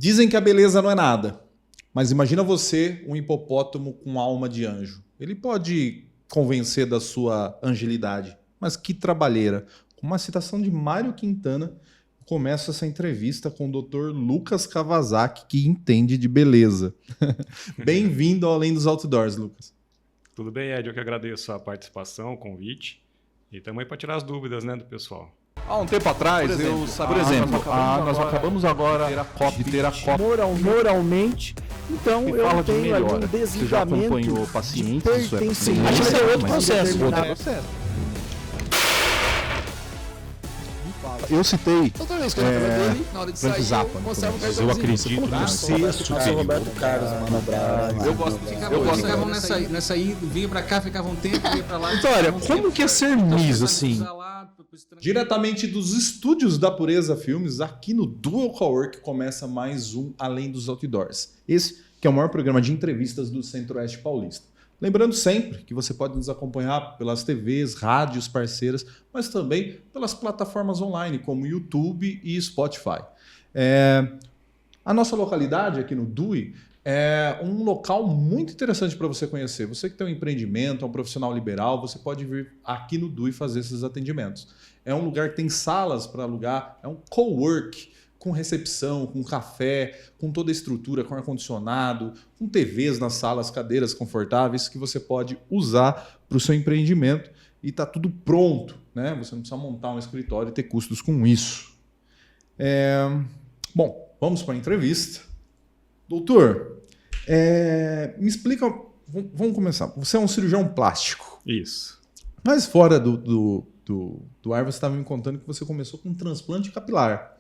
Dizem que a beleza não é nada, mas imagina você, um hipopótamo com alma de anjo. Ele pode convencer da sua angelidade, mas que trabalheira. Com uma citação de Mário Quintana, começa essa entrevista com o Dr. Lucas Kawasaki, que entende de beleza. Bem-vindo ao Além dos Outdoors, Lucas. Tudo bem, Ed? Eu que agradeço a participação, o convite. E estamos aí para tirar as dúvidas, né, do pessoal. Há um tempo atrás, nós acabamos agora de ter a COP moralmente. Então que eu fala de tenho ali melhora. um Você já desligamento acompanhou pacientes? Isso é pertencimento. paciente, Isso é outro mas processo. outro processo. Eu citei Toda vez que eu trabalhei dele, na hora de Frank sair, Zappa, eu mostrava o mas cartãozinho. eu acredito no sexto Ah, Roberto Carlos, Mano Brown. Eu gosto. Ficavam nessa aí, vinha pra cá, ficava um tempo, ia pra lá. Vitória, como que é ser Miss, assim? Diretamente dos estúdios da Pureza Filmes, aqui no Dual Cowork, começa mais um Além dos Outdoors. Esse que é o maior programa de entrevistas do Centro-Oeste Paulista. Lembrando sempre que você pode nos acompanhar pelas TVs, rádios parceiras, mas também pelas plataformas online, como YouTube e Spotify. A nossa localidade aqui no DUI é um local muito interessante para você conhecer. Você que tem um empreendimento, é um profissional liberal, você pode vir aqui no DUI fazer esses atendimentos. É um lugar que tem salas para alugar, é um cowork, com recepção, com café, com toda a estrutura, com ar-condicionado, com TVs nas salas, cadeiras confortáveis que você pode usar para o seu empreendimento e está tudo pronto, né? Você não precisa montar um escritório e ter custos com isso. Bom, vamos para a entrevista. Doutor, me explica, vamos começar. Você é um cirurgião plástico. Isso. Mas fora do ar, você estava me contando que você começou com um transplante capilar.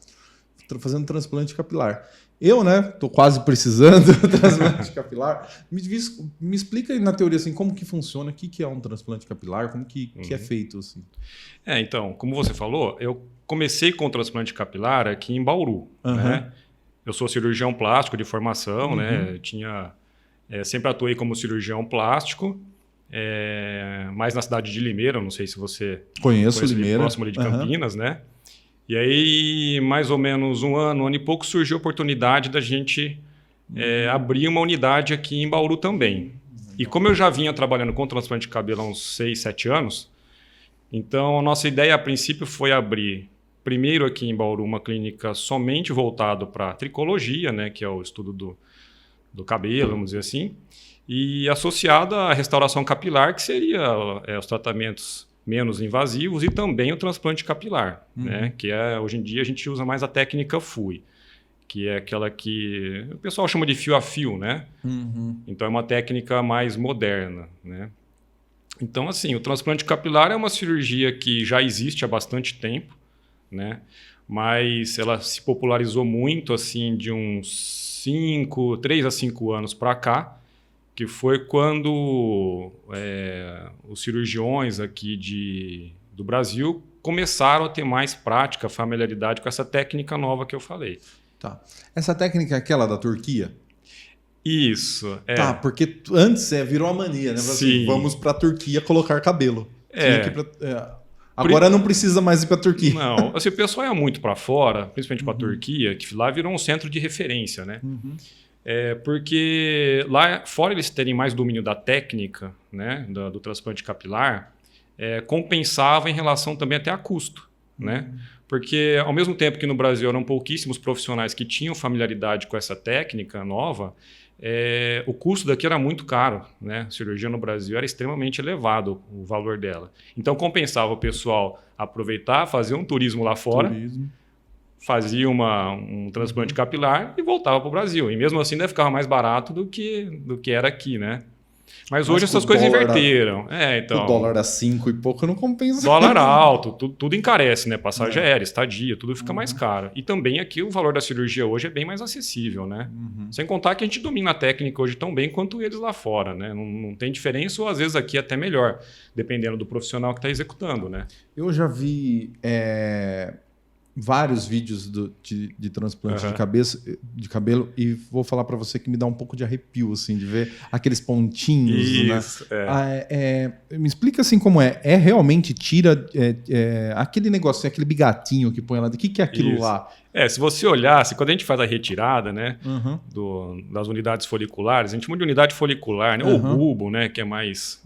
Fazendo transplante capilar. Eu, né, tô quase precisando de transplante capilar. Me explica aí na teoria assim, como que funciona, o que é um transplante capilar, como que é feito assim. Então, como você falou, eu comecei com o transplante capilar aqui em Bauru, né? Eu sou cirurgião plástico de formação, né? Sempre atuei como cirurgião plástico, mais na cidade de Limeira, não sei se você conhece Limeira, próximo ali de Campinas, né? E aí, mais ou menos um ano e pouco, surgiu a oportunidade da gente abrir uma unidade aqui em Bauru também. E como eu já vinha trabalhando com transplante de cabelo há uns 6, 7 anos, então a nossa ideia a princípio foi abrir, primeiro aqui em Bauru, uma clínica somente voltada para tricologia, né, que é o estudo do cabelo, vamos dizer assim, e associada à restauração capilar, que seria os tratamentos menos invasivos e também o transplante capilar, né? Que hoje em dia a gente usa mais a técnica FUI, que é aquela que o pessoal chama de fio a fio, né? Então é uma técnica mais moderna, né? Então, assim, o transplante capilar é uma cirurgia que já existe há bastante tempo, né? Mas ela se popularizou muito, assim, de uns 3 a 5 anos para cá, que foi quando os cirurgiões aqui do Brasil começaram a ter mais prática, familiaridade com essa técnica nova que eu falei. Tá. Essa técnica é aquela da Turquia? Isso. Tá, porque antes virou a mania, né? Assim, vamos para a Turquia colocar cabelo. Agora não precisa mais ir para a Turquia. Não, assim, o pessoal ia muito para fora, principalmente para a Turquia, que lá virou um centro de referência, né? Porque lá fora eles terem mais domínio da técnica, né, do transplante capilar, compensava em relação também até a custo, né? Porque ao mesmo tempo que no Brasil eram pouquíssimos profissionais que tinham familiaridade com essa técnica nova, o custo daqui era muito caro, né? A cirurgia no Brasil era extremamente elevado o valor dela. Então compensava o pessoal aproveitar, fazer um turismo lá fora, fazia um transplante capilar e voltava para o Brasil. E mesmo assim ainda ficava mais barato do que era aqui, né? Mas hoje essas coisas inverteram. Então, o dólar a 5 e pouco não compensa. Dólar alto, tudo encarece, né? Passagem aérea, estadia, tudo fica mais caro. E também aqui o valor da cirurgia hoje é bem mais acessível, né? Sem contar que a gente domina a técnica hoje tão bem quanto eles lá fora, né? Não tem diferença ou às vezes aqui até melhor, dependendo do profissional que está executando, né? Eu já vi vários vídeos de transplante de cabelo e vou falar para você que me dá um pouco de arrepio, assim, de ver aqueles pontinhos, Isso, né? Me explica assim como é. É realmente tira aquele negócio, aquele bigatinho que põe lá. O que é aquilo Isso. lá? Se você olhasse, quando a gente faz a retirada, né, das unidades foliculares, a gente chama de unidade folicular, né, ou bulbo, né, que é mais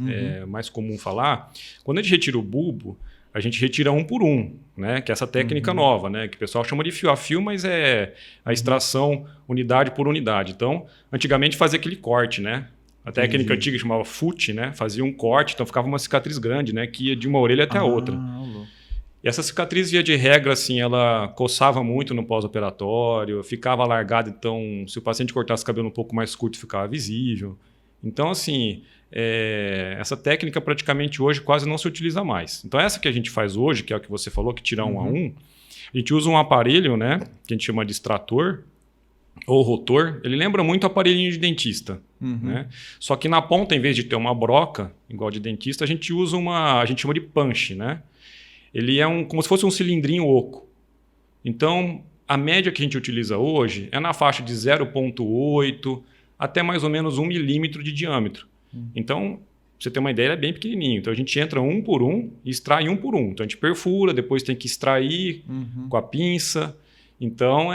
comum falar. Quando a gente retira o bulbo, a gente retira um por um, né, que é essa técnica nova, né, que o pessoal chama de fio a fio, mas é a extração unidade por unidade. Então, antigamente fazia aquele corte, né? A técnica antiga chamava fute, né? Fazia um corte, então ficava uma cicatriz grande, né, que ia de uma orelha até a outra. E essa cicatriz, via de regra, assim, ela coçava muito no pós-operatório, ficava alargada, então, se o paciente cortasse o cabelo um pouco mais curto, ficava visível. Então, assim, essa técnica praticamente hoje quase não se utiliza mais. Então, essa que a gente faz hoje, que é o que você falou, que tira um a um, a gente usa um aparelho, né, que a gente chama de extrator ou rotor. Ele lembra muito o aparelhinho de dentista. Né? Só que na ponta, em vez de ter uma broca, igual de dentista, a gente usa a gente chama de punch, né? Ele é como se fosse um cilindrinho oco. Então, a média que a gente utiliza hoje é na faixa de 0,8 até mais ou menos 1 milímetro de diâmetro. Então, pra você ter uma ideia, ele é bem pequenininho. Então, a gente entra um por um e extrai um por um. Então, a gente perfura, depois tem que extrair com a pinça. Então,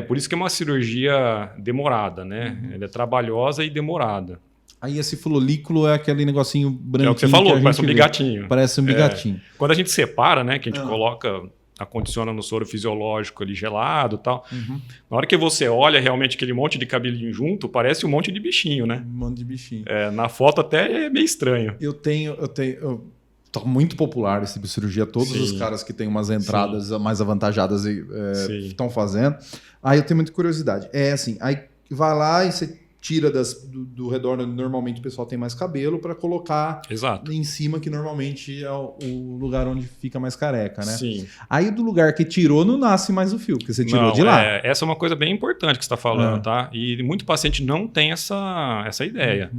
por isso que é uma cirurgia demorada, né? Ela é trabalhosa e demorada. Aí esse folículo é aquele negocinho branquinho. É o que você falou, parece um bigatinho. Parece um bigatinho. Quando a gente separa, né, que a gente coloca, acondiciona no soro fisiológico ali gelado e tal, na hora que você olha realmente aquele monte de cabelinho junto, parece um monte de bichinho, né? Um monte de bichinho. Na foto até é meio estranho. Tá muito popular esse tipo de cirurgia. Todos os caras que têm umas entradas mais avantajadas estão fazendo. Aí eu tenho muita curiosidade. Aí vai lá e você tira do redor onde normalmente o pessoal tem mais cabelo para colocar em cima, que normalmente é o lugar onde fica mais careca, né? Sim. Aí do lugar que tirou não nasce mais o fio, porque você tirou de lá. Essa é uma coisa bem importante que você está falando, tá? E muito paciente não tem essa ideia.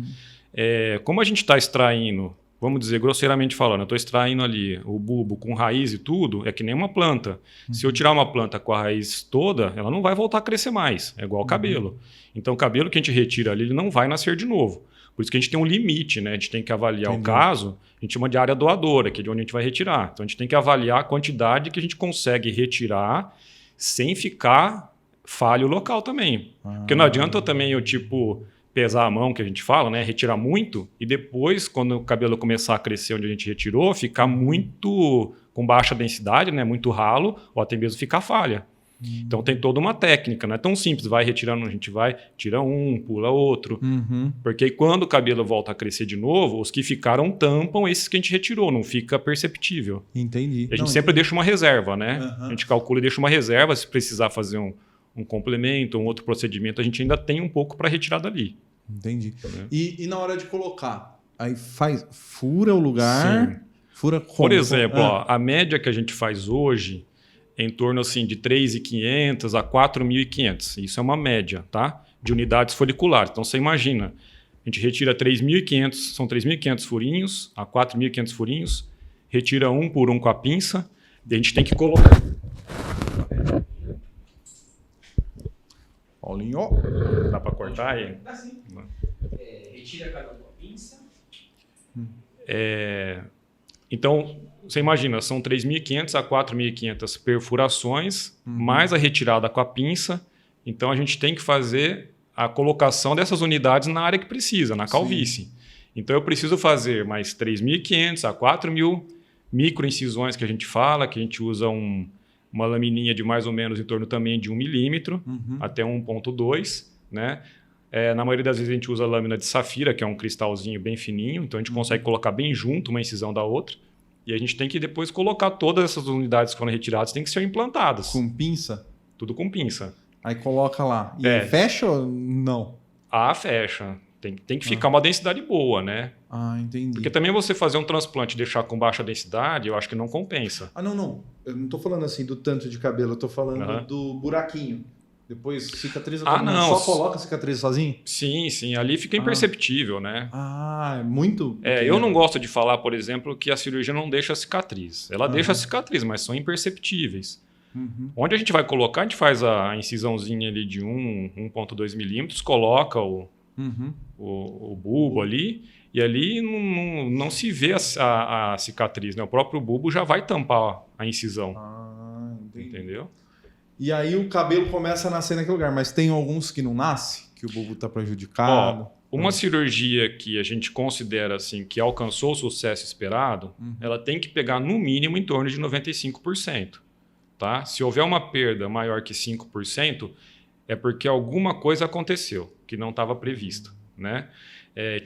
Como a gente está extraindo, vamos dizer, grosseiramente falando, eu estou extraindo ali o bulbo com raiz e tudo, é que nem uma planta. Se eu tirar uma planta com a raiz toda, ela não vai voltar a crescer mais. É igual o cabelo. Então, o cabelo que a gente retira ali, ele não vai nascer de novo. Por isso que a gente tem um limite, né? A gente tem que avaliar o caso, a gente chama de área doadora, que é de onde a gente vai retirar. Então, a gente tem que avaliar a quantidade que a gente consegue retirar sem ficar falho local também. Porque não adianta também pesar a mão, que a gente fala, né? Retirar muito e depois, quando o cabelo começar a crescer onde a gente retirou, ficar muito com baixa densidade, né? Muito ralo, ou até mesmo ficar falha. Então tem toda uma técnica, não é tão simples, vai retirando, a gente vai, tira um, pula outro. Porque aí, quando o cabelo volta a crescer de novo, os que ficaram tampam esses que a gente retirou, não fica perceptível. Entendi. E a gente sempre deixa uma reserva, né? A gente calcula e deixa uma reserva, se precisar fazer um complemento, um outro procedimento, a gente ainda tem um pouco para retirar dali. Entendi. E na hora de colocar, aí fura o lugar, fura como? Por exemplo, a média que a gente faz hoje é em torno assim, de 3.500 a 4.500. Isso é uma média, tá? De unidades foliculares. Então, você imagina, a gente retira 3.500, são 3.500 furinhos a 4.500 furinhos, retira um por um com a pinça, e a gente tem que colocar. Paulinho. Dá para cortar aí? Dá sim. Retira cada um com a pinça. Então, você imagina, são 3.500 a 4.500 perfurações, mais a retirada com a pinça. Então, a gente tem que fazer a colocação dessas unidades na área que precisa, na calvície. Sim. Então, eu preciso fazer mais 3.500 a 4.000 microincisões que a gente fala, que a gente usa uma lamininha de mais ou menos em torno também de 1 milímetro até 1,2, né? Na maioria das vezes a gente usa lâmina de safira, que é um cristalzinho bem fininho, então a gente consegue colocar bem junto uma incisão da outra. E a gente tem que depois colocar todas essas unidades que foram retiradas, tem que ser implantadas. Com pinça? Tudo com pinça. Aí coloca lá. E fecha ou não? Fecha. Tem que ficar uma densidade boa, né? Entendi. Porque também você fazer um transplante e deixar com baixa densidade, eu acho que não compensa. Não. Eu não tô falando assim do tanto de cabelo, eu tô falando do buraquinho. Depois cicatriza não. Só coloca a cicatriz sozinho? Sim. Ali fica imperceptível, né? É muito... eu não gosto de falar, por exemplo, que a cirurgia não deixa cicatriz. Ela deixa a cicatriz, mas são imperceptíveis. Onde a gente vai colocar, a gente faz a incisãozinha ali de 1,2 milímetros, coloca o bulbo ali, e ali não se vê a cicatriz, né? O próprio bulbo já vai tampar a incisão. Entendeu? E aí o cabelo começa a nascer naquele lugar, mas tem alguns que não nascem, que o bulbo está prejudicado. Uma cirurgia que a gente considera assim, que alcançou o sucesso esperado, ela tem que pegar no mínimo em torno de 95%. Tá? Se houver uma perda maior que 5%, é porque alguma coisa aconteceu que não estava prevista. Né?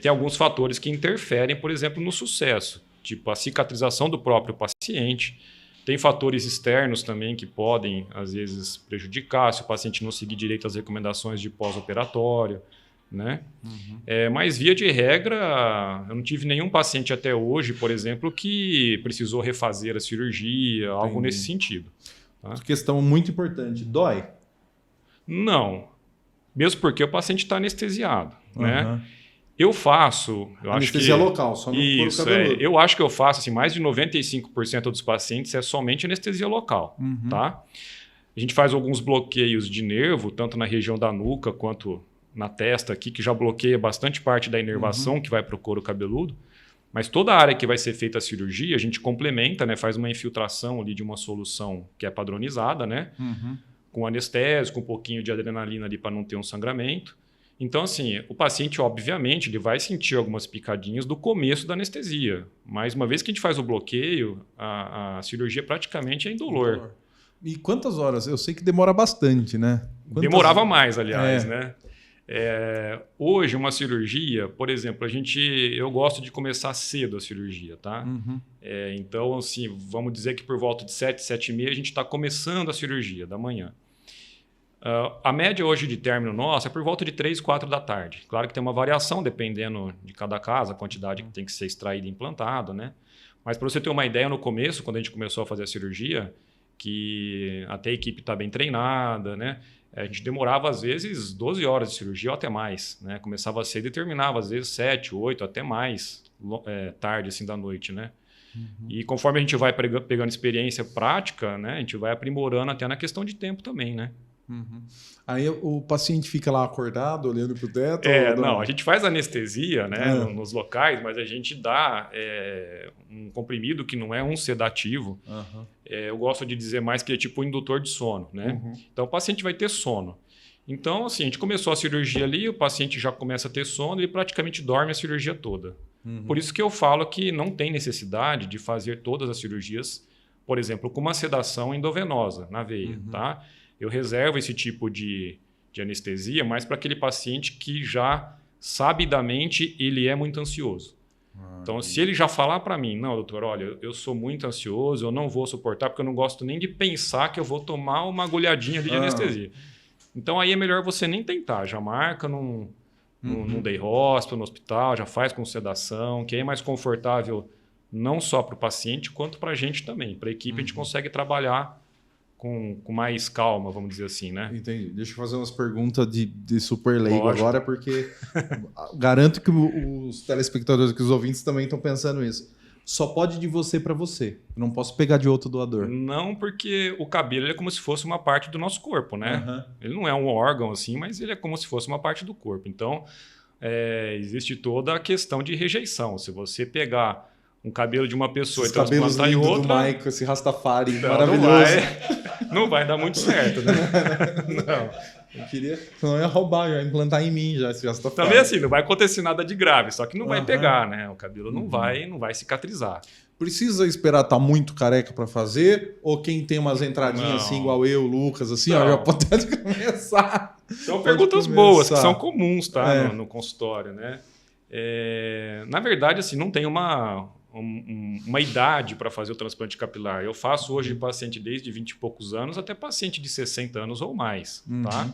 Tem alguns fatores que interferem, por exemplo, no sucesso, tipo a cicatrização do próprio paciente. Tem fatores externos também que podem, às vezes, prejudicar se o paciente não seguir direito as recomendações de pós-operatório. Né? Mas, via de regra, eu não tive nenhum paciente até hoje, por exemplo, que precisou refazer a cirurgia, algo nesse sentido. Tá? Questão muito importante. Dói? Não. Mesmo porque o paciente está anestesiado. Né? Eu faço... Anestesia local, só no couro cabeludo. Eu acho que eu faço, assim, mais de 95% dos pacientes é somente anestesia local. Tá? A gente faz alguns bloqueios de nervo, tanto na região da nuca quanto na testa aqui, que já bloqueia bastante parte da inervação que vai para o couro cabeludo. Mas toda a área que vai ser feita a cirurgia, a gente complementa, né? Faz uma infiltração ali de uma solução que é padronizada, né? Com anestésico, com um pouquinho de adrenalina ali para não ter um sangramento. Então, assim, o paciente, obviamente, ele vai sentir algumas picadinhas do começo da anestesia. Mas uma vez que a gente faz o bloqueio, a cirurgia praticamente é indolor. E quantas horas? Eu sei que demora bastante, né? Demorava mais, aliás, né? Hoje, uma cirurgia, por exemplo, eu gosto de começar cedo a cirurgia, tá? Então, assim, vamos dizer que por volta de 7, 7h30 a gente está começando a cirurgia da manhã. A média hoje de término nosso é por volta de 3, 4 da tarde. Claro que tem uma variação dependendo de cada caso, a quantidade que tem que ser extraída e implantado, né? Mas para você ter uma ideia, no começo, quando a gente começou a fazer a cirurgia, que até a equipe está bem treinada, né? A gente demorava, às vezes, 12 horas de cirurgia ou até mais. Né? Começava cedo e terminava, às vezes, 7, 8, até mais tarde assim, da noite. Né? E conforme a gente vai pegando experiência prática, né? A gente vai aprimorando até na questão de tempo também. Né? Aí o paciente fica lá acordado, olhando para o teto? Não, a gente faz anestesia, né, nos locais, mas a gente dá um comprimido que não é um sedativo. Eu gosto de dizer mais que é tipo um indutor de sono. Né? Então, o paciente vai ter sono. Então, assim, a gente começou a cirurgia ali, o paciente já começa a ter sono e praticamente dorme a cirurgia toda. Por isso que eu falo que não tem necessidade de fazer todas as cirurgias, por exemplo, com uma sedação endovenosa na veia, tá? Eu reservo esse tipo de anestesia mais para aquele paciente que já, sabidamente, ele é muito ansioso. Então, se ele já falar para mim, não, doutor, olha, eu sou muito ansioso, eu não vou suportar porque eu não gosto nem de pensar que eu vou tomar uma agulhadinha ali de anestesia. Então, aí é melhor você nem tentar, já marca num day hospital, no hospital, já faz com sedação, que aí é mais confortável não só para o paciente, quanto para a gente também. Para a equipe, a gente consegue trabalhar com mais calma, vamos dizer assim, né? Entendi. Deixa eu fazer umas perguntas de super leigo agora, porque garanto que os telespectadores, que os ouvintes também estão pensando isso. Só pode de você para você. Eu não posso pegar de outro doador. Não, porque o cabelo é como se fosse uma parte do nosso corpo, né? Ele não é um órgão assim, mas ele é como se fosse uma parte do corpo. Então, existe toda a questão de rejeição. Se você pegar um cabelo de uma pessoa e transplantar em outra... do Michael, esse Rastafari maravilhoso. Não vai dar muito certo, né? Não. Eu queria... Senão eu ia roubar, já ia implantar em mim já esse Rastafari. Também assim, não vai acontecer nada de grave, só que não vai pegar, né? O cabelo não vai cicatrizar. Precisa esperar estar muito careca para fazer? Ou quem tem umas entradinhas assim, igual eu, Lucas, assim, ó, já pode começar? São perguntas boas, que são comuns, tá? No consultório, né? Na verdade, assim, não tem uma idade para fazer o transplante capilar. Eu faço hoje paciente desde 20 e poucos anos até paciente de 60 anos ou mais. Tá?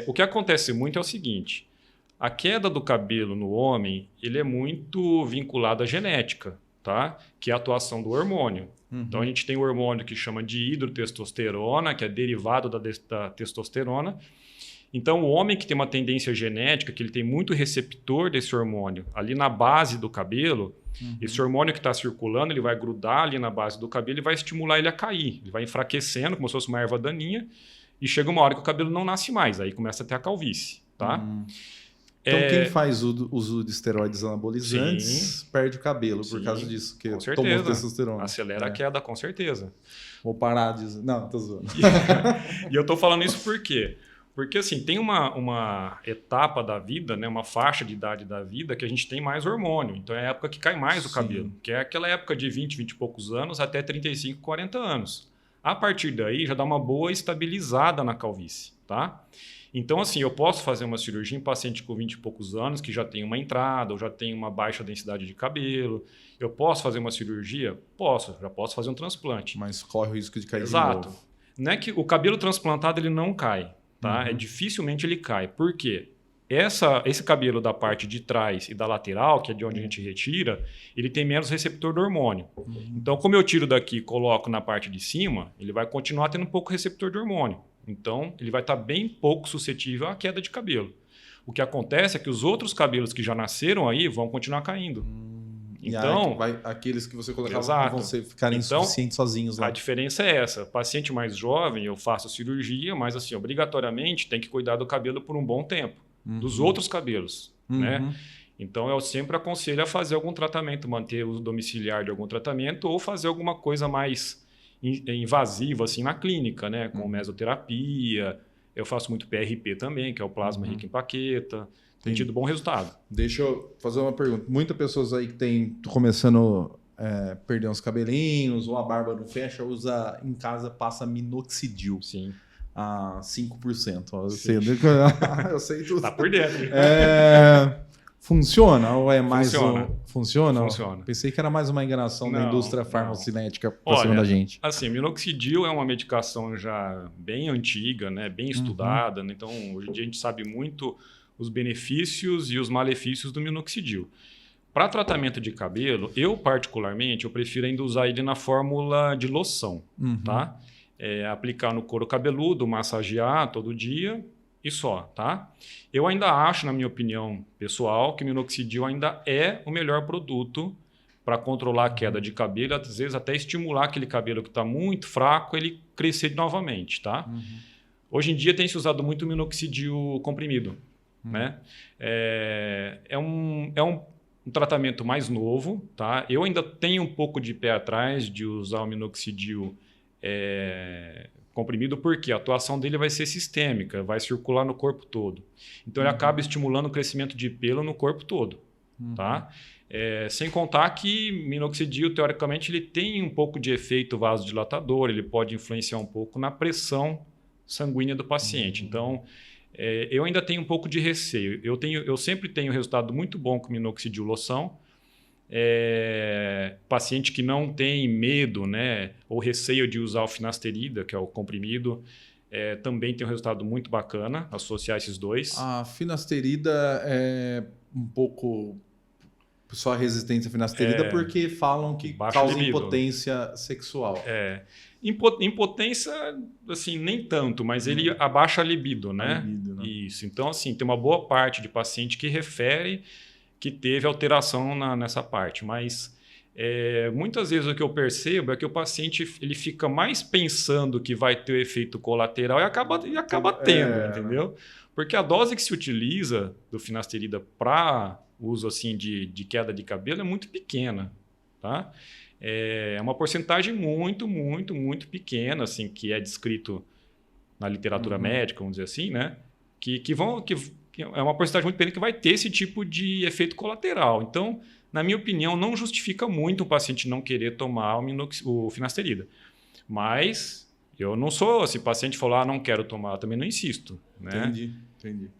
O que acontece muito é o seguinte, a queda do cabelo no homem ele é muito vinculado à genética, tá? Que é a atuação do hormônio. Então a gente tem o hormônio que chama de hidrotestosterona, que é derivado da testosterona, Então, o homem que tem uma tendência genética, que ele tem muito receptor desse hormônio ali na base do cabelo, esse hormônio que está circulando, ele vai grudar ali na base do cabelo e vai estimular ele a cair. Ele vai enfraquecendo, como se fosse uma erva daninha, e chega uma hora que o cabelo não nasce mais. Aí começa a ter a calvície, tá? Então, quem faz uso de esteroides anabolizantes perde o cabelo por causa disso, que com tomou certeza. testosterona. Acelera a queda, com certeza. Vou parar de usar. Não, tô zoando. E eu tô falando isso por quê? Porque assim, tem uma etapa da vida, né, uma faixa de idade da vida que a gente tem mais hormônio. Então é a época que cai mais o cabelo, que é aquela época de 20 e poucos anos até 35, 40 anos. A partir daí já dá uma boa estabilizada na calvície, tá? Então assim, eu posso fazer uma cirurgia em paciente com 20 e poucos anos que já tem uma entrada ou já tem uma baixa densidade de cabelo. Eu posso fazer uma cirurgia? Posso, já posso fazer um transplante. Mas corre o risco de cair de Exato. novo. Não é que o cabelo transplantado ele não cai. Tá? Dificilmente ele cai. Por quê? Esse cabelo da parte de trás e da lateral, que é de onde a gente retira, ele tem menos receptor do hormônio. Então, como eu tiro daqui e coloco na parte de cima, ele vai continuar tendo um pouco receptor de hormônio. Então, ele vai estar bem pouco suscetível à queda de cabelo. O que acontece é que os outros cabelos que já nasceram aí vão continuar caindo. Então, aqueles que você colocava vão ficarem insuficientes sozinhos lá. A diferença é essa. Paciente mais jovem, eu faço cirurgia, mas assim, obrigatoriamente tem que cuidar do cabelo por um bom tempo. Dos outros cabelos, né? Então, eu sempre aconselho a fazer algum tratamento, manter o domiciliar de algum tratamento ou fazer alguma coisa mais invasiva assim na clínica, né? Com mesoterapia. Eu faço muito PRP também, que é o plasma rico em plaqueta. Tem tido bom resultado. Deixa eu fazer uma pergunta. Muitas pessoas aí que estão começando a perder uns cabelinhos ou a barba não fecha, usa em casa, passa minoxidil. Sim. A 5%. Eu sei tudo. Tá por dentro. Funciona ou é mais Funciona. Funciona? Pensei que era mais uma enganação da indústria farmacocinética por cima da gente. Assim, minoxidil é uma medicação já bem antiga, né? Bem estudada. Né? Então, hoje em dia a gente sabe muito os benefícios e os malefícios do minoxidil. Para tratamento de cabelo, eu particularmente, eu prefiro ainda usar ele na fórmula de loção, tá? Aplicar no couro cabeludo, massagear todo dia e só, tá? Eu ainda acho, na minha opinião pessoal, que o minoxidil ainda é o melhor produto para controlar a queda de cabelo, às vezes até estimular aquele cabelo que está muito fraco, ele crescer novamente, tá? Hoje em dia tem se usado muito o minoxidil comprimido. Né? É um tratamento mais novo, tá? Eu ainda tenho um pouco de pé atrás de usar o minoxidil comprimido, porque a atuação dele vai ser sistêmica, vai circular no corpo todo. Então ele acaba estimulando o crescimento de pelo no corpo todo, tá? Sem contar que minoxidil, teoricamente, ele tem um pouco de efeito vasodilatador, ele pode influenciar um pouco na pressão sanguínea do paciente. Então, eu ainda tenho um pouco de receio. Eu sempre tenho resultado muito bom com minoxidil loção. Paciente que não tem medo, né, ou receio de usar o finasterida, que é o comprimido, também tem um resultado muito bacana, associar esses dois. A finasterida é um pouco só resistência à finasterida porque falam que causa libido. Impotência sexual. Impotência, assim, nem tanto, mas ele abaixa a libido, né? A libido, né? Isso. Então, assim, tem uma boa parte de paciente que refere que teve alteração nessa parte, mas muitas vezes o que eu percebo é que o paciente ele fica mais pensando que vai ter o efeito colateral e acaba tendo, entendeu? Porque a dose que se utiliza do finasterida para uso assim de queda de cabelo é muito pequena, tá? É uma porcentagem muito, muito, muito pequena, assim, que é descrito na literatura médica, vamos dizer assim, né? Que é uma porcentagem muito pequena que vai ter esse tipo de efeito colateral. Então, na minha opinião, não justifica muito o paciente não querer tomar o finasterida. Mas eu não sou, se o paciente falar, não quero tomar, eu também não insisto, né? Entendi.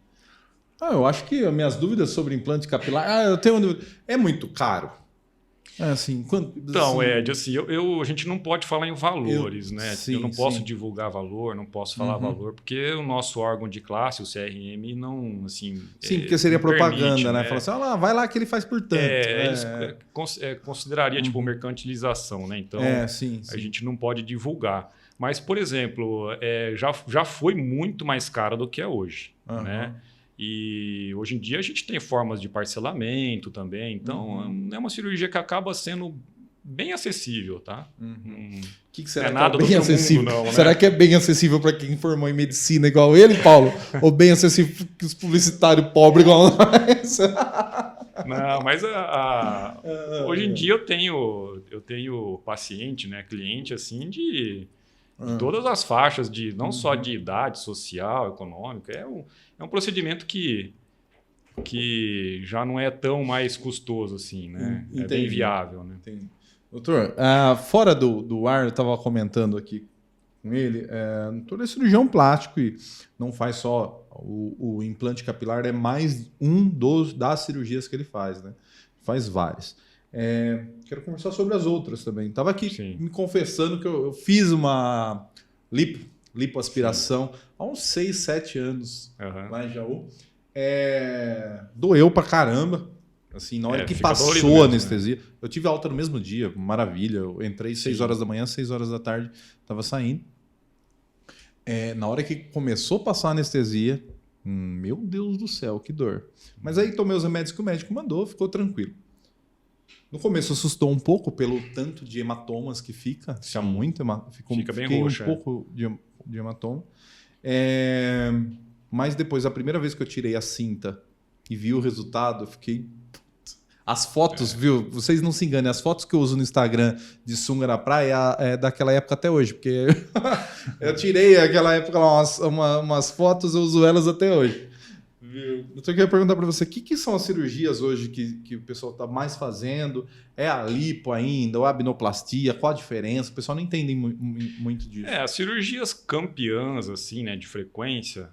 Eu acho que as minhas dúvidas sobre implante capilar... eu tenho uma dúvida. É muito caro? Assim, então, Ed, assim, a gente não pode falar em valores, né? Eu não posso divulgar valor, não posso falar valor, porque o nosso órgão de classe, o CRM, não, assim... Sim, porque seria propaganda, permite, né? Fala assim, vai lá que ele faz por tanto. Eles consideraria, tipo, mercantilização, né? Então, a gente não pode divulgar. Mas, por exemplo, já foi muito mais cara do que é hoje. Uhum. Né? E hoje em dia a gente tem formas de parcelamento também. Então, é uma cirurgia que acaba sendo bem acessível, tá? Que será é que nada é do bem outro acessível? mundo, não, né? Será que é bem acessível para quem formou em medicina igual ele, Paulo? Ou bem acessível que os publicitários pobres igual nós? Não, mas hoje em dia eu tenho paciente, né, cliente assim de todas as faixas, não só de idade, social, econômica. É um procedimento que já não é tão mais custoso assim, né? É bem viável, né? Entendi. Doutor, fora do ar, eu estava comentando aqui com ele, doutor é cirurgião plástico e não faz só o implante capilar, é mais das cirurgias que ele faz, né? Faz várias. Quero conversar sobre as outras também. Estava aqui me confessando que eu fiz uma lipoaspiração há uns 6, 7 anos lá em Jaú. Doeu pra caramba. Assim, na hora que passou a anestesia. Né? Eu tive alta no mesmo dia, maravilha. Eu entrei 6 horas da manhã, 6 horas da tarde, estava saindo. Na hora que começou a passar a anestesia, meu Deus do céu, que dor. Mas aí tomei os remédios que o médico mandou, ficou tranquilo. No começo assustou um pouco pelo tanto de hematomas que fica. Fica muito fica bem roxo, um pouco de hematoma. Mas depois, a primeira vez que eu tirei a cinta e vi o resultado, eu fiquei... As fotos, viu? Vocês não se enganem, as fotos que eu uso no Instagram de sunga na praia é daquela época até hoje, porque eu tirei aquela época umas fotos, eu uso elas até hoje. Eu queria perguntar para você, o que são as cirurgias hoje que o pessoal está mais fazendo? É a lipo ainda, ou a abnoplastia? Qual a diferença? O pessoal não entende muito disso. As cirurgias campeãs, assim, né, de frequência,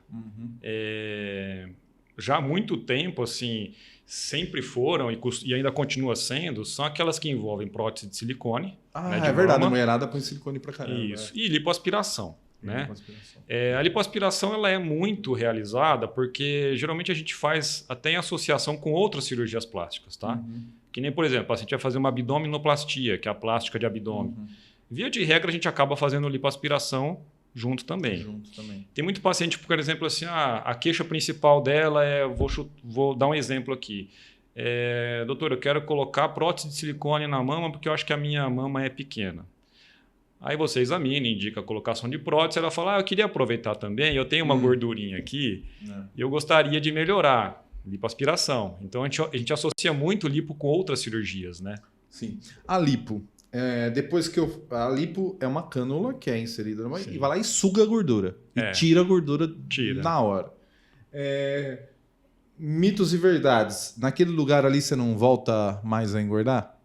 já há muito tempo, assim, sempre foram e ainda continua sendo, são aquelas que envolvem prótese de silicone. Né, de verdade, a mulherada põe silicone pra caramba. Isso, e lipoaspiração. Né? A lipoaspiração ela é muito realizada porque geralmente a gente faz até em associação com outras cirurgias plásticas, tá? Que nem, por exemplo, o paciente vai fazer uma abdominoplastia, que é a plástica de abdômen. Via de regra, a gente acaba fazendo lipoaspiração junto também. Tem muito paciente, por exemplo, assim, a queixa principal dela vou dar um exemplo aqui. Doutor, eu quero colocar prótese de silicone na mama porque eu acho que a minha mama é pequena. Aí você examina, indica a colocação de prótese, ela fala, eu queria aproveitar também, eu tenho uma gordurinha aqui e eu gostaria de melhorar, lipoaspiração. Então a gente associa muito lipo com outras cirurgias, né? Sim. A lipo, depois que a lipo é uma cânula que é inserida e vai lá e suga a gordura. E tira a gordura na hora. Mitos e verdades. Naquele lugar ali você não volta mais a engordar?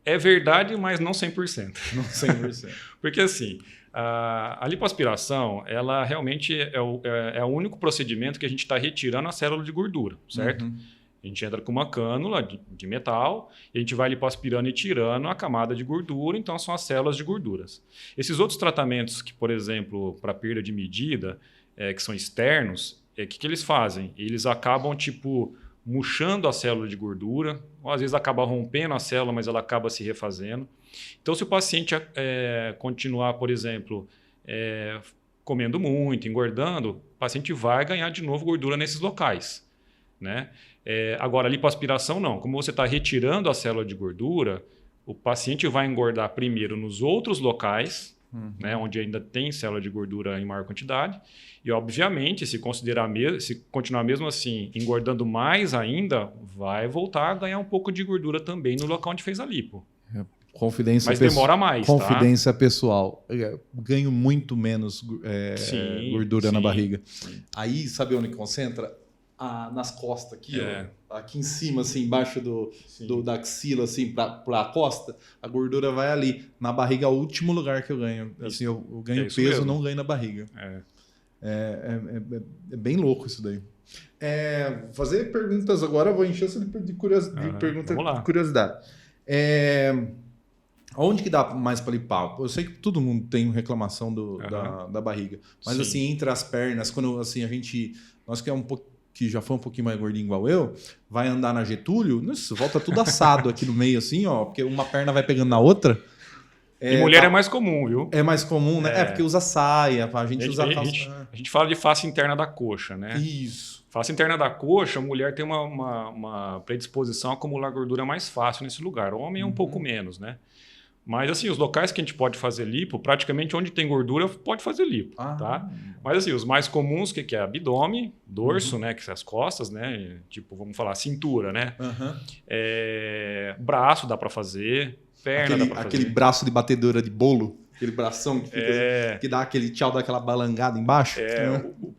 É verdade, mas não 100%. Não 100%. Porque assim, a lipoaspiração, ela realmente é o único procedimento que a gente está retirando a célula de gordura, certo? A gente entra com uma cânula de metal e a gente vai lipoaspirando e tirando a camada de gordura, então são as células de gorduras. Esses outros tratamentos que, por exemplo, para perda de medida, que são externos, que eles fazem? Eles acabam, murchando a célula de gordura, ou às vezes acaba rompendo a célula, mas ela acaba se refazendo. Então, se o paciente continuar, por exemplo, comendo muito, engordando, o paciente vai ganhar de novo gordura nesses locais. Né? Agora, a lipoaspiração não. Como você está retirando a célula de gordura, o paciente vai engordar primeiro nos outros locais, né, onde ainda tem célula de gordura em maior quantidade. E, obviamente, se continuar mesmo assim, engordando mais ainda, vai voltar a ganhar um pouco de gordura também no local onde fez a lipo. Mas demora mais. Confidência pessoal. Ganho muito menos gordura na barriga. Sim. Aí, sabe onde concentra? Nas costas aqui, ó, aqui em cima, assim, embaixo da axila, assim, pra costa, a gordura vai ali. Na barriga é o último lugar que eu ganho. Assim, eu ganho peso, mesmo. Não ganho na barriga. É bem louco isso daí. Fazer perguntas agora, vou encher essa de perguntas de curiosidade. Onde que dá mais para lipar? Eu sei que todo mundo tem reclamação da barriga, mas assim, entre as pernas, quando assim, nós que já foi um pouquinho mais gordinho igual eu, vai andar na Getúlio, volta tudo assado aqui no meio assim, ó, porque uma perna vai pegando na outra. E mulher é mais comum, viu? É mais comum, né? Porque usa saia, a gente usa calça. A gente fala de face interna da coxa, né? Isso. Face interna da coxa, a mulher tem uma predisposição a acumular gordura mais fácil nesse lugar. O homem é um pouco menos, né? Mas, assim, os locais que a gente pode fazer lipo, praticamente onde tem gordura, pode fazer lipo, tá? Mas, assim, os mais comuns, que é abdômen, dorso, né? Que são as costas, né? Tipo, vamos falar, cintura, né? Braço dá para fazer, perna dá para fazer. Aquele braço de batedora de bolo, aquele bração que fica que dá aquele tchau, dá aquela balangada embaixo.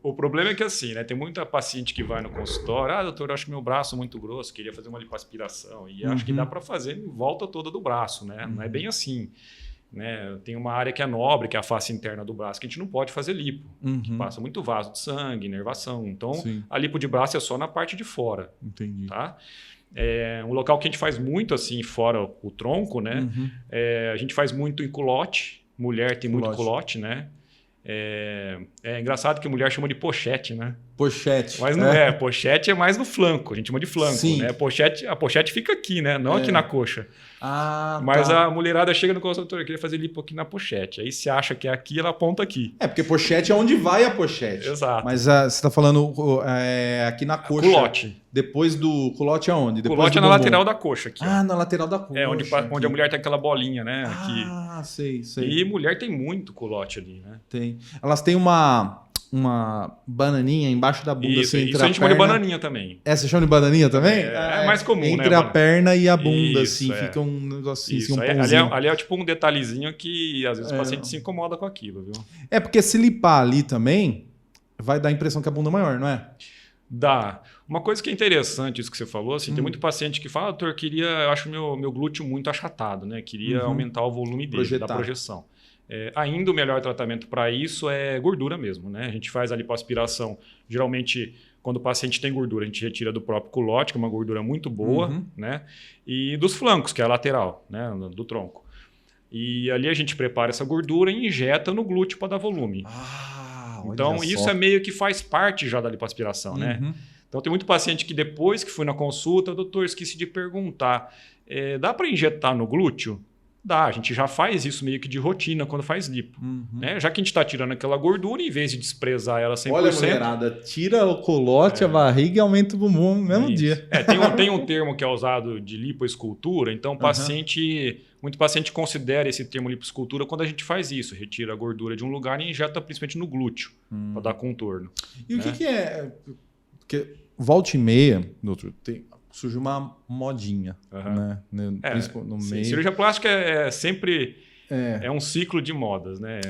O problema é que, assim, né? Tem muita paciente que vai no consultório, doutor, eu acho meu braço muito grosso, queria fazer uma lipoaspiração. E acho que dá para fazer em volta toda do braço, né? Não é bem assim. Né? Tem uma área que é nobre, que é a face interna do braço, que a gente não pode fazer lipo. Que passa muito vaso de sangue, inervação. Então, a lipo de braço é só na parte de fora. Entendi. Tá? Um local que a gente faz muito assim, fora o tronco, né? A gente faz muito em culote. Mulher tem muito culote, né? É engraçado que mulher chama de pochete, né? Pochete. Mas não é. Pochete é mais no flanco. A gente chama de flanco, Sim. né? A pochete fica aqui, né? Não aqui na coxa. Mas tá. a mulherada chega no consultório, queria fazer lipo aqui na pochete. Aí se acha que é aqui, ela aponta aqui. Porque pochete é onde vai a pochete. Exato. Mas você está falando aqui na coxa. Culote. Depois do culote aonde? Depois Culote do é na bumbum. lateral da coxa aqui. Na lateral da coxa. Onde a mulher tem aquela bolinha, né? Aqui. Sei. E mulher tem muito culote ali, né? Tem. Elas têm uma bananinha embaixo da bunda. Isso, assim, isso a gente chama de bananinha também. Você chama de bananinha também? É mais comum, entre né? a perna e a bunda, Isso, assim, fica um negocinho, isso. um pãozinho. Ali é tipo um detalhezinho que às vezes o paciente se incomoda com aquilo, viu? Porque se lipar ali também, vai dar a impressão que a bunda é maior, não é? Dá. Uma coisa que é interessante, isso que você falou, assim, tem muito paciente que fala, doutor, eu acho meu glúteo muito achatado, né? Queria aumentar o volume dele, da projeção. Ainda o melhor tratamento para isso é gordura mesmo, né? A gente faz a lipoaspiração, geralmente, quando o paciente tem gordura, a gente retira do próprio culote, que é uma gordura muito boa, né? E dos flancos, que é a lateral, né? Do tronco. E ali a gente prepara essa gordura e injeta no glúteo para dar volume. Então, isso é meio que faz parte já da lipoaspiração, né? Então, tem muito paciente que depois que foi na consulta, doutor, esqueci de perguntar, dá para injetar no glúteo? Dá, a gente já faz isso meio que de rotina quando faz lipo. Né? Já que a gente está tirando aquela gordura, em vez de desprezar ela 100%... Olha, mulherada, tira o colote, a barriga e aumenta o bumbum no mesmo dia. Tem um termo que é usado de lipoescultura, então muito paciente considera esse termo lipoescultura quando a gente faz isso, retira a gordura de um lugar e injeta principalmente no glúteo, para dar contorno. E o que é... Porque volta e meia, doutor, surgiu uma modinha, né? No meio. Cirurgia plástica é sempre um ciclo de modas, né?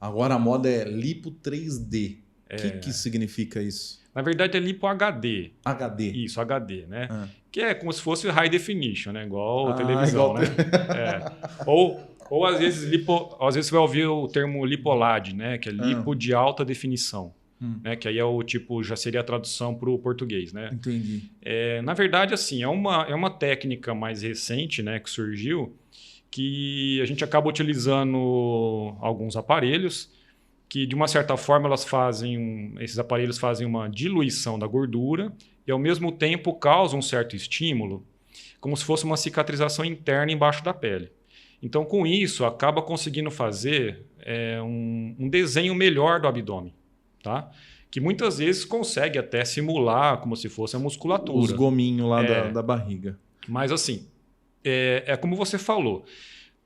Agora a moda é lipo 3D. O que significa isso? Na verdade é lipo HD. HD. Isso, HD, né? Que é como se fosse high definition, né? Igual televisão, né? Ou às vezes você vai ouvir o termo lipolad, né? Que é lipo de alta definição. Né? Que aí já seria a tradução para o português, né? Entendi. Na verdade, assim, é uma técnica mais recente, né, que surgiu, que a gente acaba utilizando alguns aparelhos que, de uma certa forma, esses aparelhos fazem uma diluição da gordura e, ao mesmo tempo, causam um certo estímulo, como se fosse uma cicatrização interna embaixo da pele. Então, com isso, acaba conseguindo fazer um desenho melhor do abdômen. Tá? Que muitas vezes consegue até simular como se fosse a musculatura. Os gominhos lá da barriga. Mas assim, como você falou,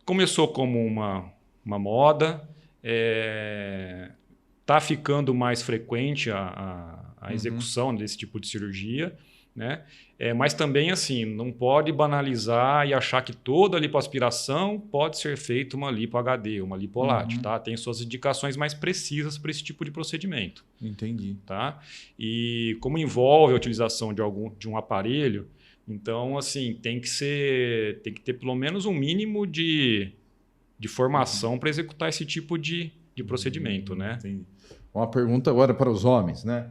começou como uma moda, está ficando mais frequente a execução desse tipo de cirurgia, né? Mas também assim, não pode banalizar e achar que toda lipoaspiração pode ser feita uma lipo HD, uma lipolate, tá? Tem suas indicações mais precisas para esse tipo de procedimento. Entendi. Tá? E como envolve a utilização de um aparelho, então assim, tem que ter pelo menos um mínimo de formação para executar esse tipo de procedimento, né? Entendi. Uma pergunta agora para os homens, né?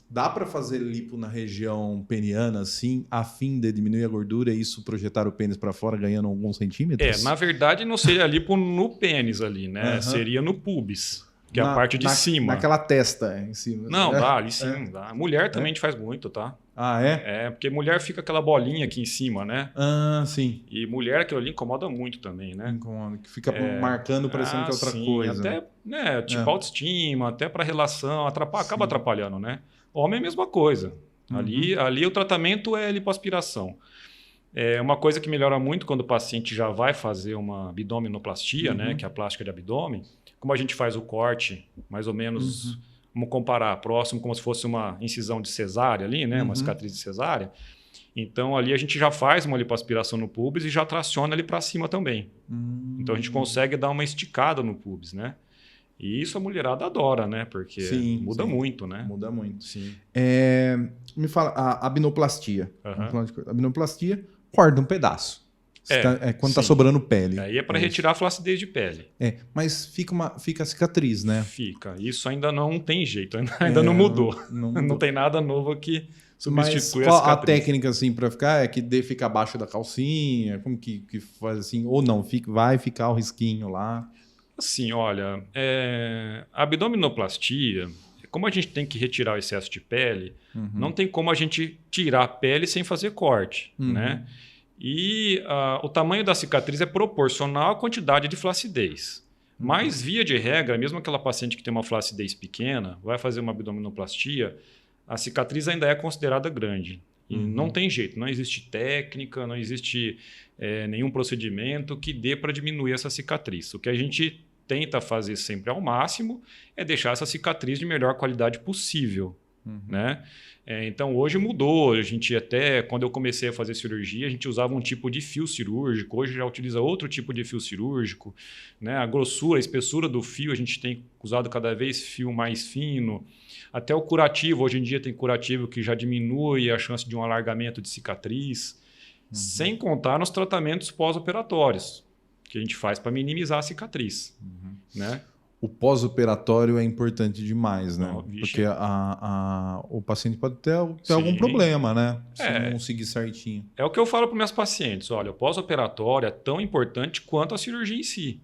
Dá para fazer lipo na região peniana, assim, a fim de diminuir a gordura e isso projetar o pênis para fora, ganhando alguns centímetros? Na verdade, não seria lipo no pênis ali, né? Seria no pubis, que é a parte de cima. Naquela testa em cima. Não, dá, ali sim. Dá. A mulher também a gente faz muito, tá? Ah, é? É, porque mulher fica aquela bolinha aqui em cima, né? Ah, sim. E mulher, aquilo ali incomoda muito também, né? Incomoda, que fica marcando, parecendo que é outra sim, coisa. até, né, tipo É. autoestima, até para relação, acaba atrapalhando, né? Homem é a mesma coisa. Ali o tratamento é lipoaspiração. É uma coisa que melhora muito quando o paciente já vai fazer uma abdominoplastia, né, que é a plástica de abdômen. Como a gente faz o corte, mais ou menos, vamos comparar, próximo, como se fosse uma incisão de cesárea ali, né, uma cicatriz de cesárea. Então, ali a gente já faz uma lipoaspiração no pubis e já traciona ali para cima também. Então, a gente consegue dar uma esticada no pubis, né? E isso a mulherada adora, né? Porque muda muito, né? Muda muito. Sim. Me fala, a abinoplastia. Aham. Vamos falar de coisa. Abinoplastia, corta um pedaço. Quando tá sim. sobrando pele. Aí é para retirar a flacidez de pele. Mas fica a cicatriz, né? Fica. Isso ainda não tem jeito, ainda não mudou. Não tem nada novo que substitui Mas a qual a cicatriz. técnica assim para ficar? É que fica abaixo da calcinha? Como que faz assim? Ou não, vai ficar o risquinho lá? Assim, olha, a abdominoplastia, como a gente tem que retirar o excesso de pele, não tem como a gente tirar a pele sem fazer corte, né? E o tamanho da cicatriz é proporcional à quantidade de flacidez. Mas, via de regra, mesmo aquela paciente que tem uma flacidez pequena, vai fazer uma abdominoplastia, a cicatriz ainda é considerada grande. E não tem jeito, não existe técnica, não existe nenhum procedimento que dê para diminuir essa cicatriz. O que a gente tenta fazer sempre ao máximo é deixar essa cicatriz de melhor qualidade possível, né? Então, hoje mudou. A gente até, quando eu comecei a fazer cirurgia, a gente usava um tipo de fio cirúrgico. Hoje já utiliza outro tipo de fio cirúrgico, né? A grossura, a espessura do fio, a gente tem usado cada vez fio mais fino. Até o curativo, hoje em dia tem curativo que já diminui a chance de um alargamento de cicatriz, sem contar nos tratamentos pós-operatórios, que a gente faz para minimizar a cicatriz, né? O pós-operatório é importante demais, né? Não, vixe. Porque o paciente pode ter algum problema, né? Se não seguir certinho. É o que eu falo para meus pacientes. Olha, o pós-operatório é tão importante quanto a cirurgia em si.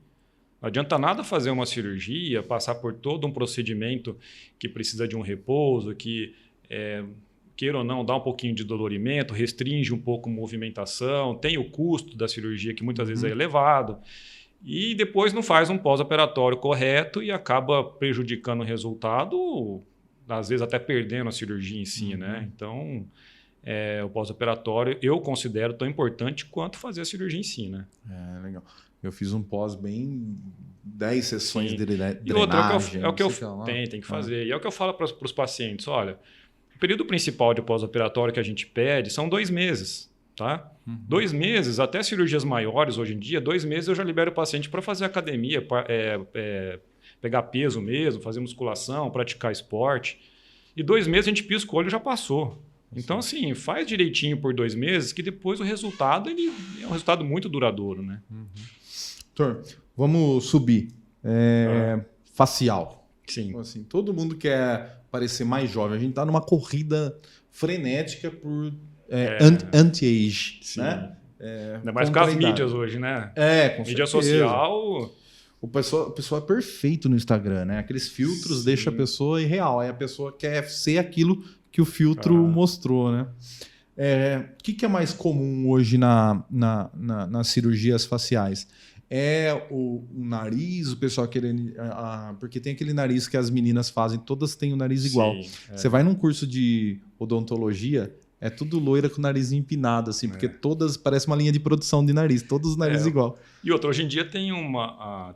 Não adianta nada fazer uma cirurgia, passar por todo um procedimento que precisa de um repouso, que, queira ou não, dá um pouquinho de dolorimento, restringe um pouco a movimentação, tem o custo da cirurgia que muitas vezes é elevado. E depois não faz um pós-operatório correto e acaba prejudicando o resultado, às vezes até perdendo a cirurgia em si, né? Então, o pós-operatório eu considero tão importante quanto fazer a cirurgia em si, né? Legal. Eu fiz um pós bem 10 sessões de drenagem. E outra, é o que eu tem que fazer. E é o que eu falo para os pacientes, olha, o período principal de pós-operatório que a gente pede são 2 meses. Tá? 2 meses, até cirurgias maiores hoje em dia, 2 meses eu já libero o paciente para fazer academia, pegar peso mesmo, fazer musculação, praticar esporte. E 2 meses a gente pisca o olho e já passou. Então, assim, faz direitinho por 2 meses que depois o resultado é um resultado muito duradouro, né? Doutor, vamos subir. Facial. Sim. Assim, todo mundo quer parecer mais jovem. A gente está numa corrida frenética por anti-age, né? Ainda mais com as mídias hoje, né? Com mídia certeza. social. O pessoal é perfeito no Instagram, né? Aqueles filtros deixam a pessoa irreal. Aí a pessoa quer ser aquilo que o filtro mostrou, né? O que é mais comum hoje nas cirurgias faciais? É o nariz, o pessoal querendo... porque tem aquele nariz que as meninas fazem, todas têm o nariz igual. Você vai num curso de odontologia... É tudo loira com o nariz empinado, assim, porque todas parece uma linha de produção de nariz, todos os narizes igual. E outra, hoje em dia tem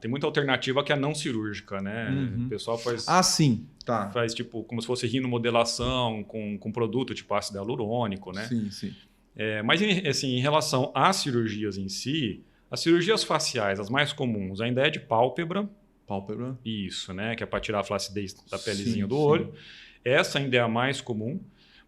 muita alternativa que é não cirúrgica, né? O pessoal faz. Sim, tá. Faz tipo como se fosse rinomodelação com produto tipo ácido hialurônico, né? Sim. Mas assim, em relação às cirurgias em si, as cirurgias faciais, as mais comuns, ainda é de pálpebra. Pálpebra. Isso, né? Que é para tirar a flacidez da pelezinha do olho. Essa ainda é a mais comum.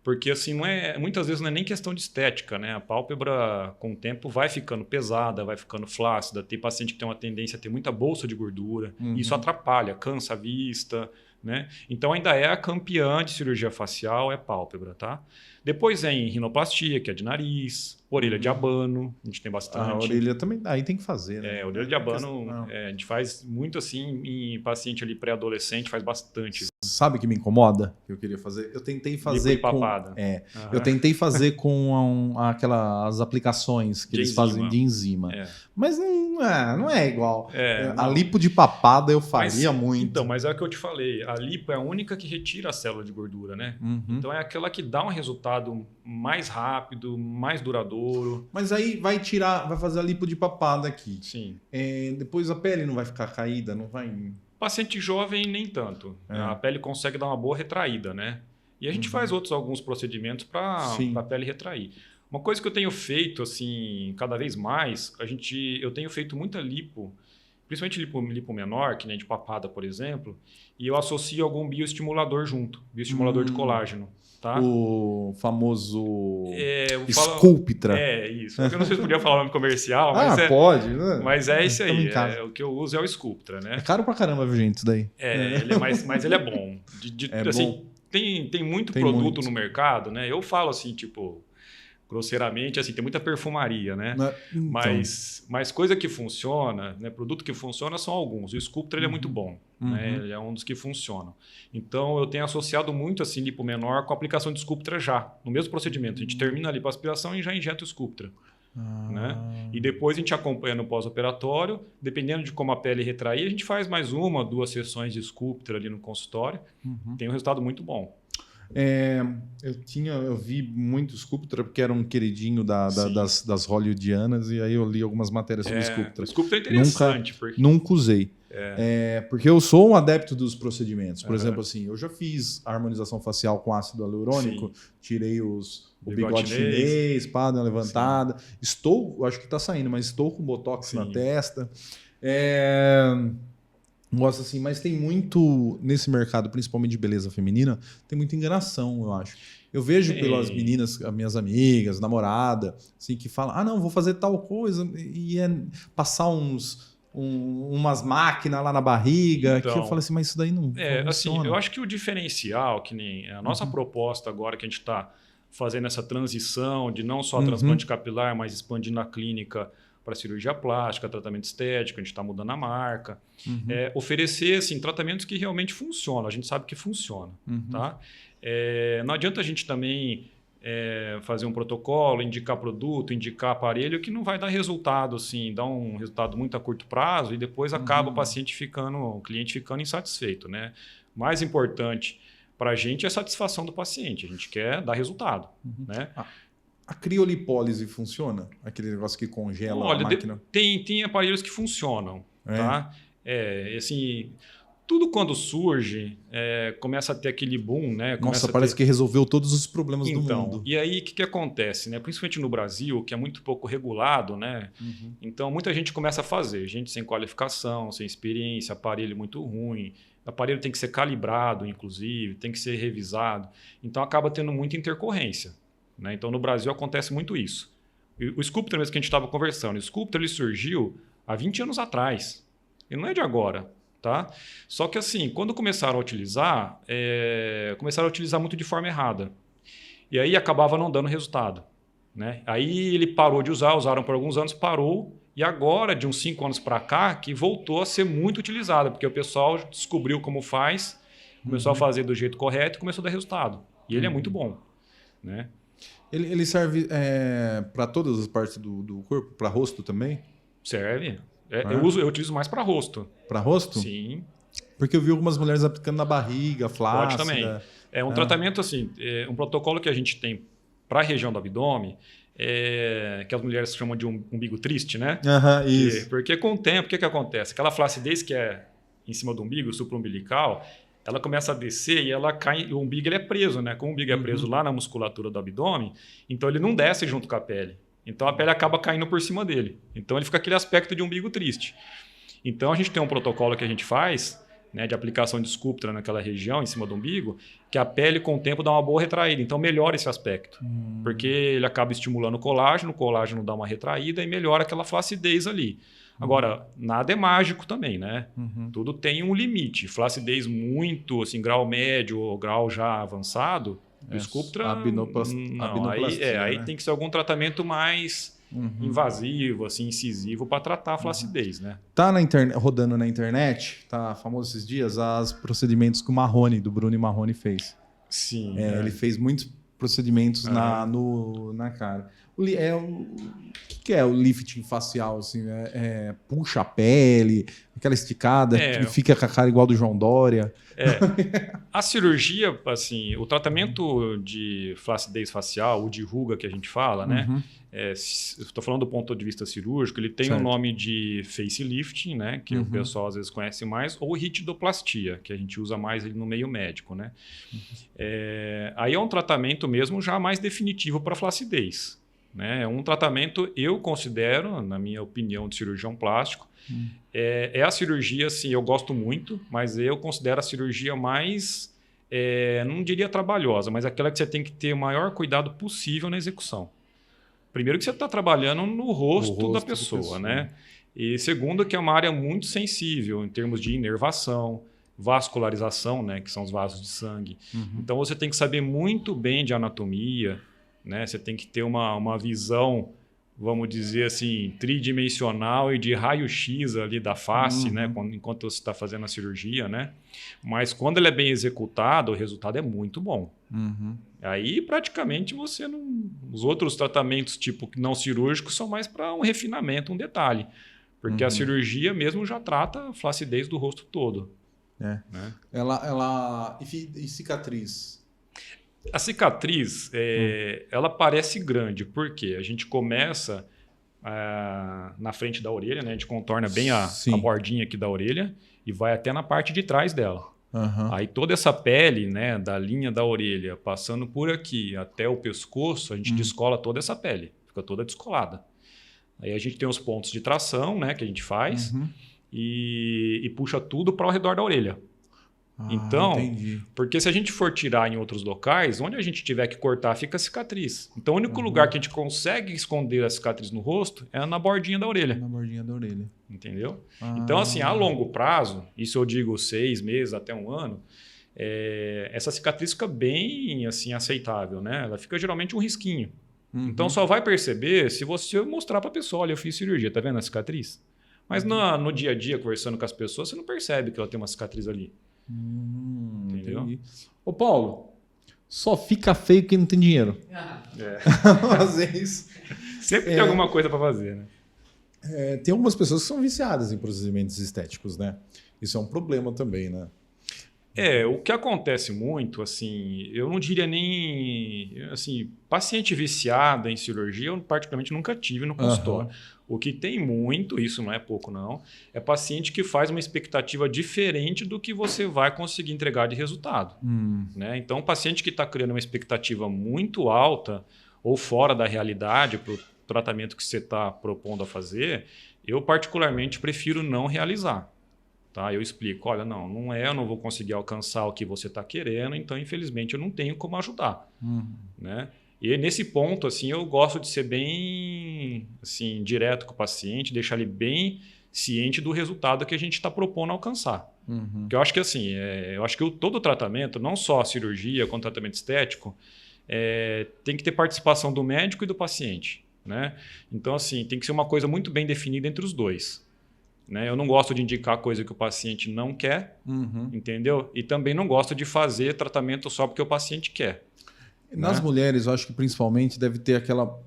Porque assim, muitas vezes não é nem questão de estética, né? A pálpebra, com o tempo, vai ficando pesada, vai ficando flácida. Tem paciente que tem uma tendência a ter muita bolsa de gordura. E isso atrapalha, cansa a vista, né? Então ainda é a campeã de cirurgia facial, é pálpebra, tá? Depois vem rinoplastia, que é de nariz, Orelha de abano, a gente tem bastante. A orelha também, aí tem que fazer, né? Orelha de abano, a gente faz muito assim em paciente ali pré-adolescente, faz bastante. Sabe o que me incomoda? Que eu queria fazer? Eu tentei fazer Lipo e papada. Eu tentei fazer com aquelas aplicações que eles fazem de enzima. Mas não é igual. A lipo de papada eu faria muito. Então, mas é o que eu te falei. A lipo é a única que retira a célula de gordura, né? Então é aquela que dá um resultado mais rápido, mais duradouro. Mas aí vai fazer a lipo de papada aqui. Sim. Depois a pele não vai ficar caída, não vai... Paciente jovem, nem tanto. A pele consegue dar uma boa retraída, né? E a gente faz alguns procedimentos para a pele retrair. Uma coisa que eu tenho feito, assim, cada vez mais, eu tenho feito muita lipo, principalmente lipo menor, que nem de papada, por exemplo, e eu associo algum bioestimulador junto, bioestimulador de colágeno. Tá? O famoso Sculptra. Isso. Eu não sei se podia falar o nome comercial, mas pode, né? Mas é isso aí. O que eu uso é o Sculptra, né? É caro pra caramba, viu, gente, isso daí. Mas ele é bom. Assim, bom. Tem muito produto no mercado, né? Eu falo assim, tipo, grosseiramente, assim, tem muita perfumaria, né? Então. Mas coisa que funciona, né? Produto que funciona são alguns. O Sculptra ele é muito bom. Né? Ele é um dos que funcionam. Então, eu tenho associado muito assim, lipo menor com a aplicação de Sculptra já, no mesmo procedimento. A gente termina a lipoaspiração e já injeta o Sculptra. Né? E depois a gente acompanha no pós-operatório, dependendo de como a pele retrair, a gente faz mais 1, 2 sessões de Sculptra ali no consultório. Tem um resultado muito bom. Eu vi muito Sculptra porque era um queridinho das hollywoodianas, e aí eu li algumas matérias sobre Sculptra. O Sculptra é interessante. Nunca usei. Porque eu sou um adepto dos procedimentos. Por exemplo, assim, eu já fiz a harmonização facial com ácido hialurônico, tirei o bigode chinês, dei uma levantada. Acho que está saindo, mas estou com botox na testa. Gosto assim, mas tem muito nesse mercado, principalmente de beleza feminina, tem muita enganação, eu acho. Eu vejo pelas meninas, as minhas amigas, namorada, assim, que falam, não, vou fazer tal coisa, e passar umas máquinas lá na barriga, então, que eu falo assim, mas isso daí não funciona. Assim, eu acho que o diferencial, que nem a nossa proposta agora, que a gente está fazendo essa transição de não só transplante capilar, mas expandindo a clínica para cirurgia plástica, tratamento estético, a gente está mudando a marca. Oferecer assim, tratamentos que realmente funcionam, a gente sabe que funciona. Tá? Não adianta a gente também fazer um protocolo, indicar produto, indicar aparelho, que não vai dar resultado, assim, dá um resultado muito a curto prazo e depois acaba o cliente ficando insatisfeito. Né? Mais importante para a gente é a satisfação do paciente, a gente quer dar resultado. Né? A criolipólise funciona? Aquele negócio que congela a máquina? Tem aparelhos que funcionam. Tá? Assim, tudo quando surge, começa a ter aquele boom. Né? Parece que resolveu todos os problemas do mundo. E aí, o que acontece? Né? Principalmente no Brasil, que é muito pouco regulado, né? Então, muita gente começa a fazer. Gente sem qualificação, sem experiência, aparelho muito ruim. O aparelho tem que ser calibrado, inclusive, tem que ser revisado. Então, acaba tendo muita intercorrência. Né? Então, no Brasil acontece muito isso. O Sculptra mesmo que a gente estava conversando, o Sculptra ele surgiu há 20 anos atrás. Ele não é de agora. Tá? Só que assim, quando começaram a utilizar muito de forma errada. E aí acabava não dando resultado. Né? Aí ele parou de usaram por alguns anos, parou. E agora, de uns 5 anos para cá, que voltou a ser muito utilizado. Porque o pessoal descobriu como faz, começou a fazer do jeito correto e começou a dar resultado. E ele é muito bom. Né? Ele serve para todas as partes do corpo? Para rosto também? Serve. Eu utilizo mais para rosto. Para rosto? Sim. Porque eu vi algumas mulheres aplicando na barriga, flácida. Pode também. É um tratamento assim, um protocolo que a gente tem para a região do abdômen, que as mulheres chamam de umbigo triste, né? Isso. Porque com o tempo, o que acontece? Aquela flacidez que é em cima do umbigo, supraumbilical, ela começa a descer e ela cai, e o umbigo ele é preso, né? Como o umbigo é preso lá na musculatura do abdômen, então ele não desce junto com a pele. Então a pele acaba caindo por cima dele. Então ele fica aquele aspecto de umbigo triste. Então a gente tem um protocolo que a gente faz, né, de aplicação de Sculptra naquela região, em cima do umbigo, que a pele com o tempo dá uma boa retraída. Então melhora esse aspecto. Porque ele acaba estimulando o colágeno dá uma retraída e melhora aquela flacidez ali. Agora, nada é mágico também, né? Tudo tem um limite. Flacidez muito, assim, grau médio ou grau já avançado, O Sculptra, não, abinoplastia, aí né? tem que ser algum tratamento mais invasivo, assim, incisivo, para tratar a flacidez, né? Tá na internet, rodando na internet, tá famoso esses dias, os procedimentos que o Marrone, do Bruno Marrone, fez. Sim. Ele fez muitos procedimentos na cara. O que é o lifting facial? Assim, puxa a pele, aquela esticada, que fica com a cara igual do João Dória. A cirurgia, assim, o tratamento de flacidez facial, ou de ruga que a gente fala, né? Estou falando do ponto de vista cirúrgico, ele tem o nome de facelifting, né? Que o pessoal às vezes conhece mais, ou ritidoplastia, que a gente usa mais no meio médico, né? Aí é um tratamento mesmo já mais definitivo para flacidez. Né? É um tratamento, eu considero, na minha opinião de cirurgião plástico, é a cirurgia, assim, eu gosto muito, mas eu considero a cirurgia mais, não diria trabalhosa, mas aquela que você tem que ter o maior cuidado possível na execução. Primeiro que você está trabalhando no rosto da pessoa, né? E segundo que é uma área muito sensível em termos de inervação, vascularização, né? Que são os vasos de sangue. Então você tem que saber muito bem de anatomia, né? Você tem que ter uma visão, vamos dizer assim, tridimensional e de raio-x ali da face, né? Enquanto você está fazendo a cirurgia, né? Mas quando ele é bem executado, o resultado é muito bom. Aí praticamente você não... Os outros tratamentos tipo não cirúrgicos são mais para um refinamento, um detalhe. Porque a cirurgia mesmo já trata a flacidez do rosto todo. Né? E cicatriz? A cicatriz, ela parece grande, porque a gente começa na frente da orelha, né? A gente contorna bem a bordinha aqui da orelha e vai até na parte de trás dela. Aí toda essa pele, né, da linha da orelha, passando por aqui até o pescoço, a gente descola toda essa pele, fica toda descolada. Aí a gente tem os pontos de tração, né, que a gente faz e puxa tudo para ao redor da orelha. Então, porque se a gente for tirar em outros locais, onde a gente tiver que cortar, fica a cicatriz. Então, o único lugar que a gente consegue esconder a cicatriz no rosto é na bordinha da orelha. Na bordinha da orelha. Entendeu? Então, assim, a longo prazo, isso eu digo 6 meses até 1 ano, essa cicatriz fica bem assim, aceitável, né? Ela fica geralmente um risquinho. Então, só vai perceber se você mostrar para a pessoa, olha, eu fiz cirurgia, tá vendo a cicatriz? Mas no dia a dia, conversando com as pessoas, você não percebe que ela tem uma cicatriz ali. Entendeu? Entendi. Ô Paulo, só fica feio quem não tem dinheiro. Às vezes. Sempre tem alguma coisa para fazer, né? Tem algumas pessoas que são viciadas em procedimentos estéticos, né? Isso é um problema também, né? O que acontece muito, assim, eu não diria nem, assim, paciente viciada em cirurgia, eu particularmente nunca tive no consultório. O que tem muito, isso não é pouco não, é paciente que faz uma expectativa diferente do que você vai conseguir entregar de resultado. Né? Então, paciente que está criando uma expectativa muito alta ou fora da realidade para o tratamento que você está propondo a fazer, eu particularmente prefiro não realizar. Tá? Eu explico, olha, eu não vou conseguir alcançar o que você está querendo, então, infelizmente, eu não tenho como ajudar. Né? E nesse ponto, assim, eu gosto de ser bem assim, direto com o paciente, deixar ele bem ciente do resultado que a gente está propondo alcançar. Porque eu acho que assim, todo tratamento, não só a cirurgia, quanto o tratamento estético, tem que ter participação do médico e do paciente. Né? Então, assim, tem que ser uma coisa muito bem definida entre os dois. Né? Eu não gosto de indicar coisa que o paciente não quer, entendeu? E também não gosto de fazer tratamento só porque o paciente quer. Nas mulheres, eu acho que principalmente deve ter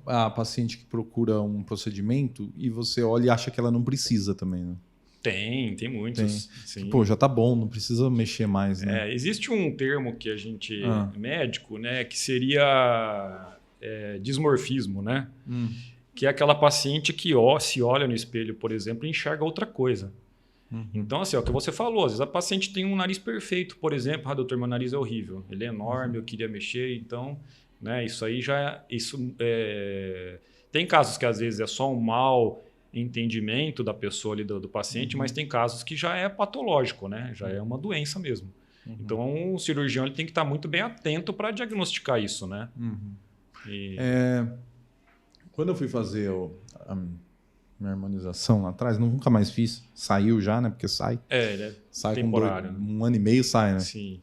a paciente que procura um procedimento e você olha e acha que ela não precisa também, né? Tem muitos. Sim. Pô, já tá bom, não precisa mexer mais, né? Existe um termo que a gente, médico, né, que seria dismorfismo, né? Que é aquela paciente que se olha no espelho, por exemplo, e enxerga outra coisa. Então, assim, é o que você falou, às vezes a paciente tem um nariz perfeito, por exemplo, doutor, meu nariz é horrível, ele é enorme, eu queria mexer, então, né, isso aí já tem casos que às vezes é só um mau entendimento da pessoa ali do paciente, mas tem casos que já é patológico, né, já é uma doença mesmo. Então, o cirurgião ele tem que estar muito bem atento para diagnosticar isso, né. Quando eu fui fazer minha harmonização lá atrás, nunca mais fiz. Saiu já, né? Porque sai. Ele é sai temporário. Com 1 ano e meio sai, né? Sim.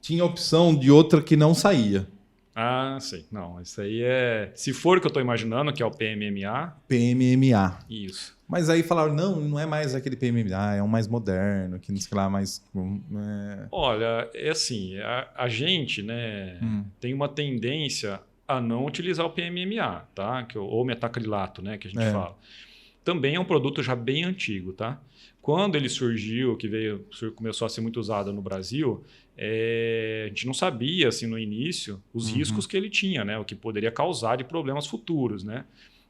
tinha a opção de outra que não saía. Ah, sim. Não, isso aí é... Se for o que eu estou imaginando, que é o PMMA... PMMA. Isso. Mas aí falaram, não é mais aquele PMMA, é um mais moderno, que não sei lá, mais... Olha, é assim, a gente, né, tem uma tendência a não utilizar o PMMA, tá? Ou metacrilato, né, que a gente fala. Também é um produto já bem antigo, tá? Quando ele surgiu, começou a ser muito usado no Brasil, a gente não sabia, assim, no início, os riscos que ele tinha, né? O que poderia causar de problemas futuros, né?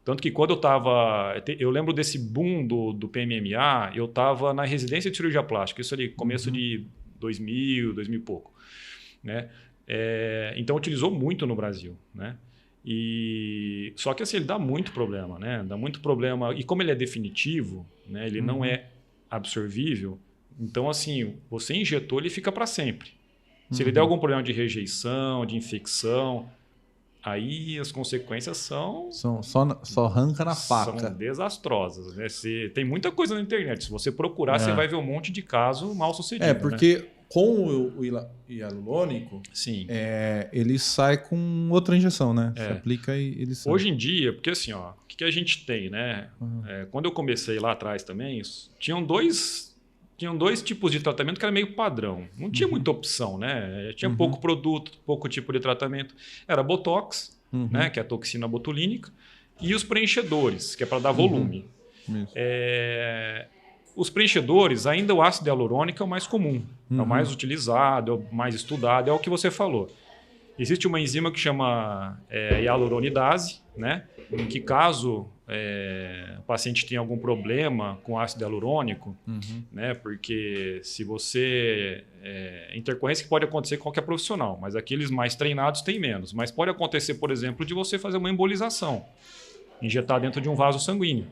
Tanto que quando eu lembro desse boom do PMMA, eu estava na residência de cirurgia plástica, isso ali, começo de 2000 e pouco, né? Então utilizou muito no Brasil, né? Só que assim, ele dá muito problema, né? Dá muito problema. E como ele é definitivo, né? Ele não é absorvível, então assim, você injetou, ele fica para sempre. Se ele der algum problema de rejeição, de infecção, aí as consequências só arranca na faca. São desastrosas, né? Tem muita coisa na internet. Se você procurar, você vai ver um monte de caso mal sucedido. Porque com o hialurônico, sim. Ele sai com outra injeção, né? Você aplica e ele sai. Hoje em dia, porque assim, ó, o que a gente tem, né? Quando eu comecei lá atrás também, tinham dois tipos de tratamento que era meio padrão. Não tinha muita opção, né? Tinha pouco produto, pouco tipo de tratamento. Era Botox, né? Que é a toxina botulínica, e os preenchedores, que é para dar volume. Os preenchedores, ainda o ácido hialurônico é o mais comum, é o mais utilizado, é o mais estudado, é o que você falou. Existe uma enzima que chama hialuronidase, né? Que caso o paciente tenha algum problema com ácido hialurônico, né? Porque se você... intercorrência que pode acontecer com qualquer profissional, mas aqueles mais treinados têm menos. Mas pode acontecer, por exemplo, de você fazer uma embolização, injetar dentro de um vaso sanguíneo.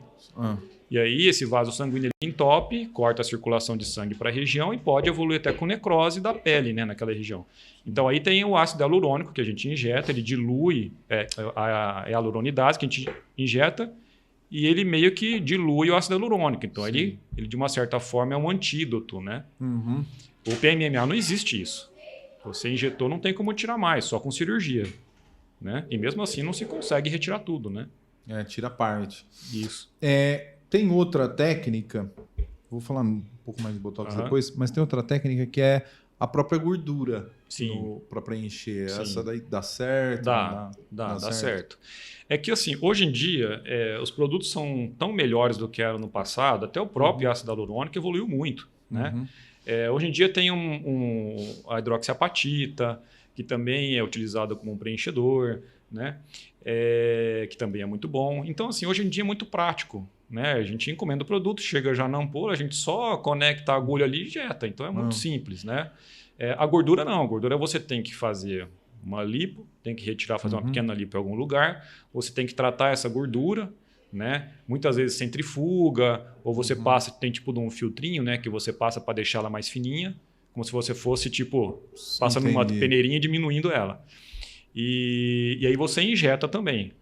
E aí esse vaso sanguíneo ele entope, corta a circulação de sangue para a região e pode evoluir até com necrose da pele, né, naquela região. Então aí tem o ácido hialurônico que a gente injeta, ele dilui a hialuronidase que a gente injeta e ele meio que dilui o ácido hialurônico. Então ele de uma certa forma é um antídoto, né? O PMMA não existe isso. Você injetou, não tem como tirar mais, só com cirurgia, né? E mesmo assim não se consegue retirar tudo, né? Tira parte. Isso. Tem outra técnica, vou falar um pouco mais de Botox depois, mas tem outra técnica que é a própria gordura para preencher. Sim. Essa daí dá certo? Dá certo. É que assim, hoje em dia, os produtos são tão melhores do que eram no passado, até o próprio ácido hialurônico evoluiu muito, né? Hoje em dia tem a hidroxiapatita, que também é utilizada como um preenchedor, né? Que também é muito bom. Então, assim, hoje em dia é muito prático, né? A gente encomenda o produto, chega já na ampola, a gente só conecta a agulha ali e injeta. Então é muito simples, né? A gordura não. A gordura você tem que fazer uma lipo, tem que retirar, fazer uma pequena lipo em algum lugar. Você tem que tratar essa gordura, né? Muitas vezes centrifuga, ou você tem tipo de um filtrinho, né? Que você passa para deixar ela mais fininha, como se você fosse tipo passa numa peneirinha e diminuindo ela. E aí você injeta também.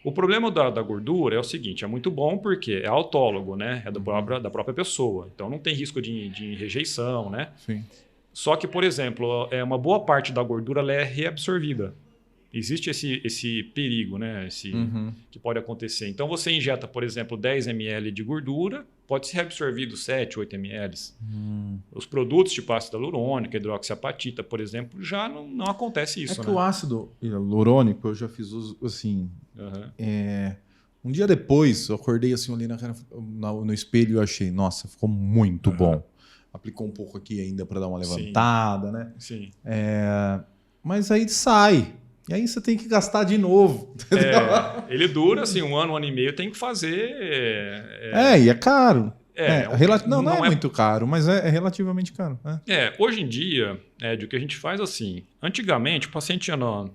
O problema da gordura é o seguinte, é muito bom porque é autólogo, né? É da própria pessoa. Então não tem risco de rejeição, né? Sim. Só que, por exemplo, uma boa parte da gordura ela é reabsorvida. Existe esse perigo, né? Que pode acontecer. Então você injeta, por exemplo, 10 ml de gordura, pode ser reabsorvido 7, 8 ml. Os produtos tipo ácido hialurônico, hidroxiapatita, por exemplo, já não acontece isso. Que o ácido hialurônico, eu já fiz uso assim. Um dia depois, eu acordei assim, olhei no espelho e eu achei, nossa, ficou muito bom. Aplicou um pouco aqui ainda para dar uma levantada, né? Sim. Mas aí sai. E aí você tem que gastar de novo. Ele dura assim, 1 ano, 1 ano e meio, tem que fazer. E é caro. Não é é muito caro, mas é relativamente caro. Hoje em dia, o que a gente faz assim. Antigamente, o paciente ia no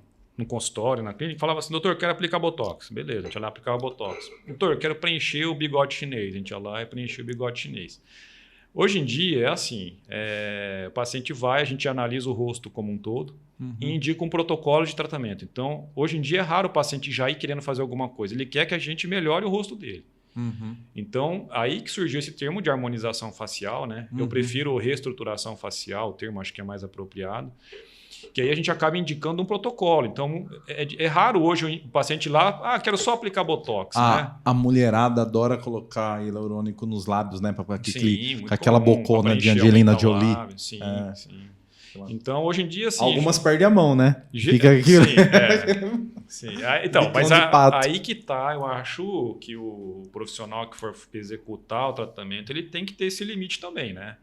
consultório, na clínica, falava assim: doutor, eu quero aplicar Botox. Beleza, a gente ia lá aplicar o Botox. Doutor, eu quero preencher o bigode chinês. A gente ia lá e preencher o bigode chinês. Hoje em dia é assim: o paciente vai, a gente analisa o rosto como um todo e indica um protocolo de tratamento. Então, hoje em dia é raro o paciente já ir querendo fazer alguma coisa. Ele quer que a gente melhore o rosto dele. Então, aí que surgiu esse termo de harmonização facial, né? Eu prefiro reestruturação facial, o termo acho que é mais apropriado. Que aí a gente acaba indicando um protocolo. Então, é raro hoje o paciente lá, quero só aplicar Botox, né? A mulherada adora colocar hialurônico nos lábios, né? Sim, muito com aquela comum, bocona pra de preencher, Angelina aumentar o Jolie. lábio. Sim, sim. Então, hoje em dia, assim... Algumas perdem a mão, né? Fica aqui. Sim. Então, mas aí que tá, eu acho que o profissional que for executar o tratamento, ele tem que ter esse limite também, né?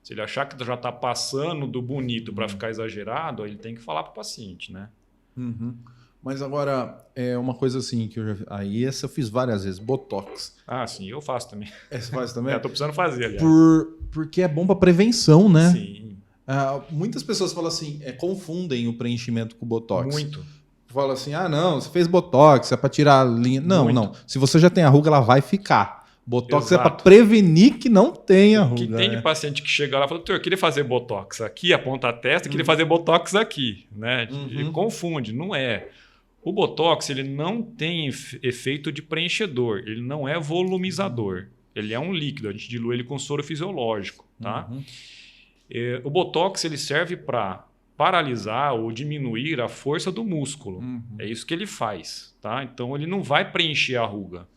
Se ele achar que já está passando do bonito para ficar exagerado, ele tem que falar para o paciente, né? Uhum. Mas agora, é uma coisa assim, que eu já... Aí essa eu fiz várias vezes, Botox. Sim, eu faço também. Você faz também? Tô precisando fazer, aliás. Porque é bom para prevenção, né? Sim. Muitas pessoas falam assim, confundem o preenchimento com o Botox. Muito. Fala assim, não, você fez Botox, é para tirar a linha. Não, Muito. não. Se você já tem a ruga, ela vai ficar. Botox Exato. é para prevenir que não tenha ruga. Que tem de paciente que chega lá e fala, doutor, eu queria fazer Botox aqui, aponta a testa, queria fazer Botox aqui, né? Ele confunde, não é. O Botox, ele não tem efeito de preenchedor, ele não é volumizador. Ele é um líquido, a gente dilui ele com soro fisiológico, tá? O Botox, ele serve para paralisar ou diminuir a força do músculo. É isso que ele faz, tá? Então, ele não vai preencher a ruga.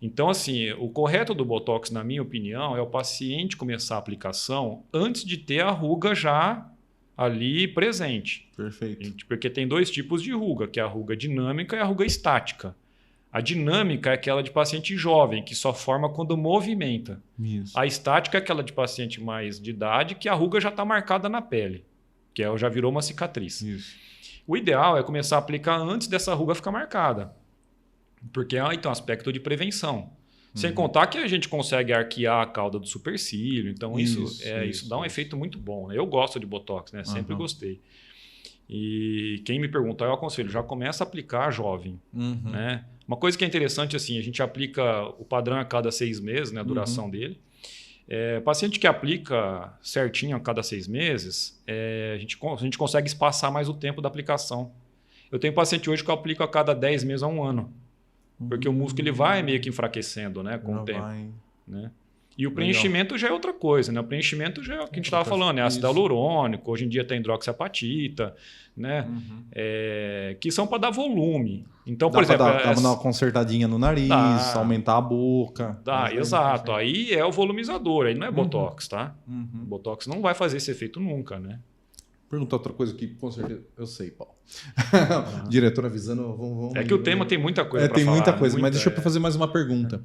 Então, assim, o correto do Botox, na minha opinião, é o paciente começar a aplicação antes de ter a ruga já ali presente. Perfeito. Porque tem dois tipos de ruga, que é a ruga dinâmica e a ruga estática. A dinâmica é aquela de paciente jovem, que só forma quando movimenta. Isso. A estática é aquela de paciente mais de idade, que a ruga já está marcada na pele, que já virou uma cicatriz. Isso. O ideal é começar a aplicar antes dessa ruga ficar marcada. Porque então, aspecto de prevenção. Sem contar que a gente consegue arquear a cauda do supercílio. Então, isso dá um efeito muito bom, né? Eu gosto de Botox, né? Sempre gostei. E quem me perguntar, eu aconselho, já começa a aplicar jovem. Né? Uma coisa que é interessante, assim, a gente aplica o padrão a cada 6 meses, né? A duração dele. Paciente que aplica certinho a cada 6 meses, a gente consegue espaçar mais o tempo da aplicação. Eu tenho paciente hoje que eu aplico a cada 10 meses a 1 ano. Porque o músculo ele vai meio que enfraquecendo, né, com o tempo. Né? E o preenchimento já é outra coisa, né? O preenchimento já é o que a gente estava falando, é ácido hialurônico, hoje em dia tem hidroxiapatita, né? Que são para dar volume. Então, por exemplo... Dá uma consertadinha no nariz, aumentar a boca. Exato. Aí é o volumizador, aí não é Botox, tá? Botox não vai fazer esse efeito nunca, né? Perguntar outra coisa que com certeza eu sei, Paulo. Diretor avisando, vamos que o tema tem muita coisa para falar. Tem muita coisa, mas deixa eu fazer mais uma pergunta.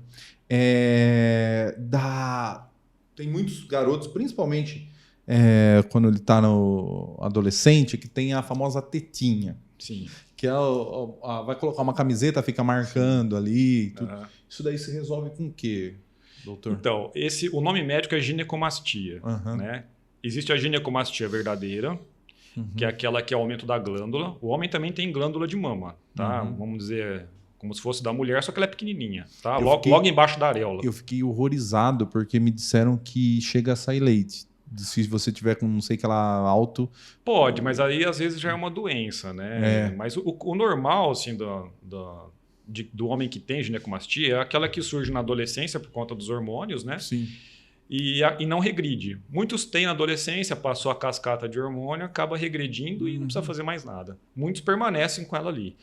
Tem muitos garotos, principalmente quando ele está no adolescente, que tem a famosa tetinha. Sim. Que vai colocar uma camiseta, fica marcando ali. Tudo. Isso daí se resolve com o quê, doutor? Então, o nome médico é ginecomastia, né? Existe a ginecomastia verdadeira, que é aquela que é o aumento da glândula. O homem também tem glândula de mama, tá? Vamos dizer, como se fosse da mulher, só que ela é pequenininha, tá? Logo embaixo da areola. Eu fiquei horrorizado porque me disseram que chega a sair leite. Se você tiver com não sei que lá alto... Pode, mas aí às vezes já é uma doença, né? Mas o normal, assim, do homem que tem ginecomastia é aquela que surge na adolescência por conta dos hormônios, né? Sim. E não regride. Muitos têm na adolescência, passou a cascata de hormônio, acaba regredindo e não precisa fazer mais nada. Muitos permanecem com ela ali.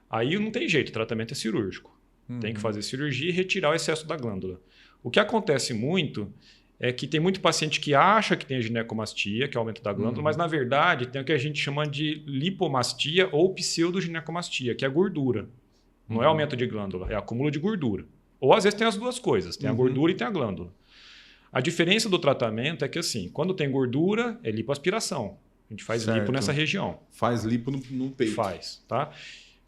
Aí não tem jeito, o tratamento é cirúrgico. Tem que fazer cirurgia e retirar o excesso da glândula. O que acontece muito é que tem muito paciente que acha que tem ginecomastia, que é o aumento da glândula, mas na verdade tem o que a gente chama de lipomastia ou pseudoginecomastia, que é gordura. Não é aumento de glândula, é acúmulo de gordura. Ou às vezes tem as duas coisas, tem a gordura e tem a glândula. A diferença do tratamento é que, assim, quando tem gordura, é lipoaspiração. A gente faz lipo nessa região. Faz lipo no peito. Faz, tá?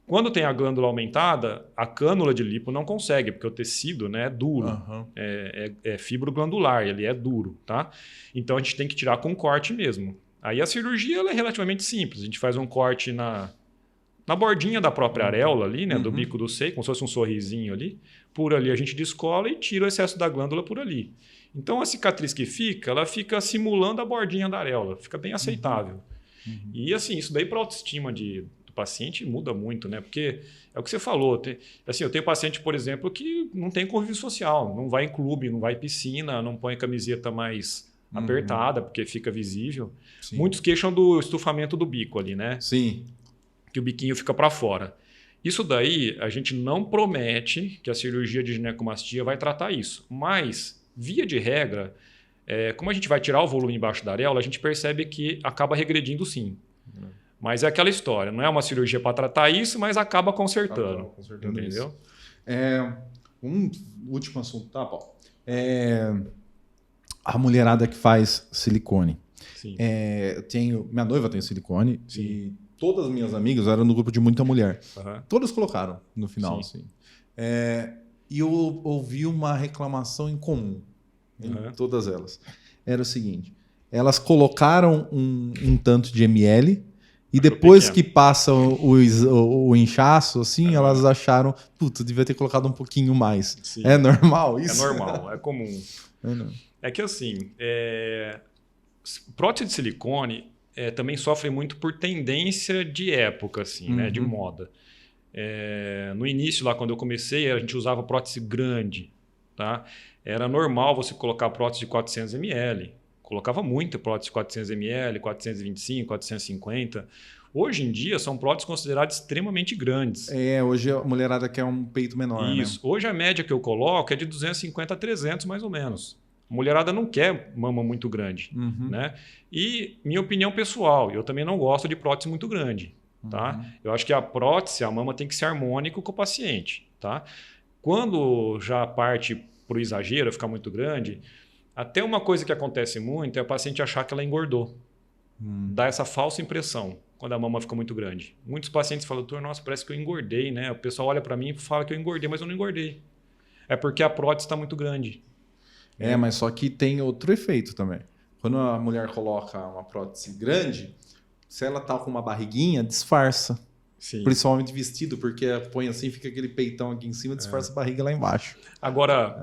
Quando tem a glândula aumentada, a cânula de lipo não consegue, porque o tecido, né, é duro. É fibroglandular, ele é duro, tá? Então a gente tem que tirar com corte mesmo. Aí a cirurgia ela é relativamente simples. A gente faz um corte na bordinha da própria areola ali, né, do bico do seio, como se fosse um sorrisinho ali. Por ali a gente descola e tira o excesso da glândula por ali. Então a cicatriz que fica, ela fica simulando a bordinha da areola, fica bem aceitável. E assim, isso daí para a autoestima do paciente muda muito, né? Porque é o que você falou, eu tenho paciente, por exemplo, que não tem convívio social, não vai em clube, não vai em piscina, não põe camiseta mais apertada, porque fica visível. Sim. Muitos queixam do estufamento do bico ali, né? Sim. Que o biquinho fica para fora. Isso daí, a gente não promete que a cirurgia de ginecomastia vai tratar isso. Mas, via de regra, como a gente vai tirar o volume embaixo da areola, a gente percebe que acaba regredindo sim. Mas é aquela história, não é uma cirurgia para tratar isso, mas acaba consertando. Entendeu? Um último assunto, tá, Paulo? A mulherada que faz silicone. Sim. Minha noiva tem silicone e todas as minhas amigas eram no grupo de muita mulher. Uhum. Todas colocaram no final. Sim. Assim. E eu ouvi uma reclamação em comum em todas elas. Era o seguinte: elas colocaram um tanto de ml e depois que passa o inchaço, assim, elas acharam, puta, devia ter colocado um pouquinho mais. Sim. É normal isso? É normal, é comum. É que assim, prótese de silicone também sofre muito por tendência de época, assim, né, de moda. No início, lá quando eu comecei, a gente usava prótese grande. Tá? Era normal você colocar prótese de 400 ml. Colocava muita prótese de 400 ml, 425, 450. Hoje em dia, são próteses consideradas extremamente grandes. Hoje a mulherada quer um peito menor. Isso. Né? Hoje a média que eu coloco é de 250 a 300, mais ou menos. A mulherada não quer mama muito grande. Né? E minha opinião pessoal, eu também não gosto de prótese muito grande. Tá? Eu acho que a prótese, a mama tem que ser harmônico com o paciente. Tá? Quando já parte para o exagero, ficar muito grande, até uma coisa que acontece muito é o paciente achar que ela engordou. Dá essa falsa impressão quando a mama fica muito grande. Muitos pacientes falam, doutor, nossa, parece que eu engordei, né? O pessoal olha para mim e fala que eu engordei, mas eu não engordei. É porque a prótese está muito grande. Mas só que tem outro efeito também. Quando a mulher coloca uma prótese grande, se ela tá com uma barriguinha, disfarça. Sim. Principalmente vestido, porque põe assim, fica aquele peitão aqui em cima, disfarça a barriga lá embaixo. Agora,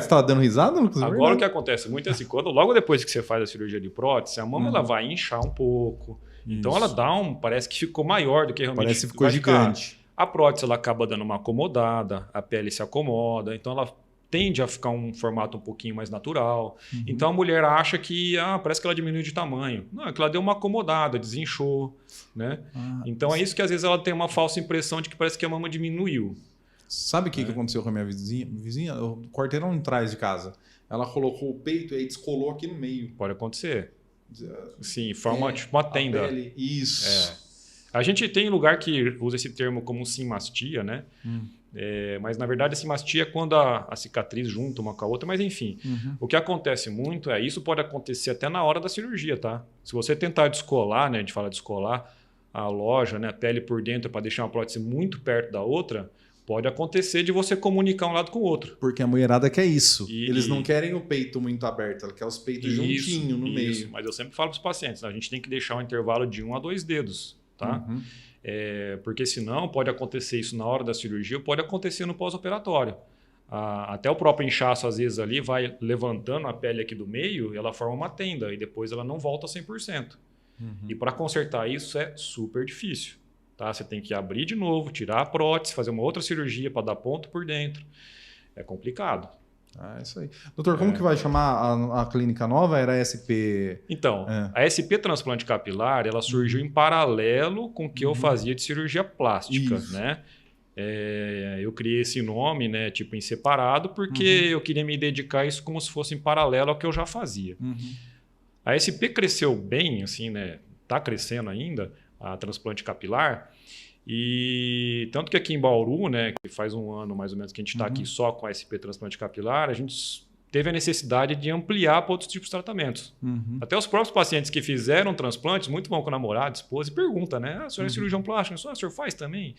você tá dando risada, Lucas? Agora o que acontece muito é assim, logo depois que você faz a cirurgia de prótese, a mama ela vai inchar um pouco. Isso. Então ela parece que ficou maior do que realmente parece que ficou gigante. A prótese ela acaba dando uma acomodada, a pele se acomoda, então ela tende a ficar um formato um pouquinho mais natural. Então a mulher acha que parece que ela diminuiu de tamanho. Não, é que ela deu uma acomodada, desinchou. Né? Então é isso que às vezes ela tem uma falsa impressão de que parece que a mama diminuiu. Sabe o que aconteceu com a minha vizinha? O quarteirão de trás de casa. Ela colocou o peito e aí descolou aqui no meio. Pode acontecer. Sim, forma tipo uma tenda. A pele. Isso. A gente tem lugar que usa esse termo como simastia, né? Mas na verdade a simastia é quando a cicatriz junta uma com a outra, mas enfim. O que acontece muito isso pode acontecer até na hora da cirurgia, tá? Se você tentar descolar, né? A gente fala descolar a loja, né? A pele por dentro para deixar uma prótese muito perto da outra, pode acontecer de você comunicar um lado com o outro. Porque a mulherada quer isso. Eles não querem o peito muito aberto, ela quer os peitos juntinho no meio. Mas eu sempre falo para os pacientes, a gente tem que deixar um intervalo de 1 a 2 dedos, tá? Porque senão pode acontecer isso na hora da cirurgia ou pode acontecer no pós-operatório. Até o próprio inchaço, às vezes, ali vai levantando a pele aqui do meio e ela forma uma tenda e depois ela não volta 100%. E para consertar isso é super difícil. Tá? Você tem que abrir de novo, tirar a prótese, fazer uma outra cirurgia para dar ponto por dentro. É complicado. Isso aí. Doutor, como que vai chamar a clínica nova? Era a SP... Então, a SP Transplante Capilar, ela surgiu em paralelo com o que eu fazia de cirurgia plástica, né? Eu criei esse nome, né, tipo em separado, porque eu queria me dedicar a isso como se fosse em paralelo ao que eu já fazia. A SP cresceu bem, assim, né? Está crescendo ainda, a transplante capilar. E tanto que aqui em Bauru, né, que faz um ano mais ou menos que a gente está aqui só com a SP transplante capilar, a gente teve a necessidade de ampliar para outros tipos de tratamentos. Até os próprios pacientes que fizeram transplantes, muito bom com o namorado, esposa, e pergunta, né? O senhor é cirurgião plástico, o senhor faz também?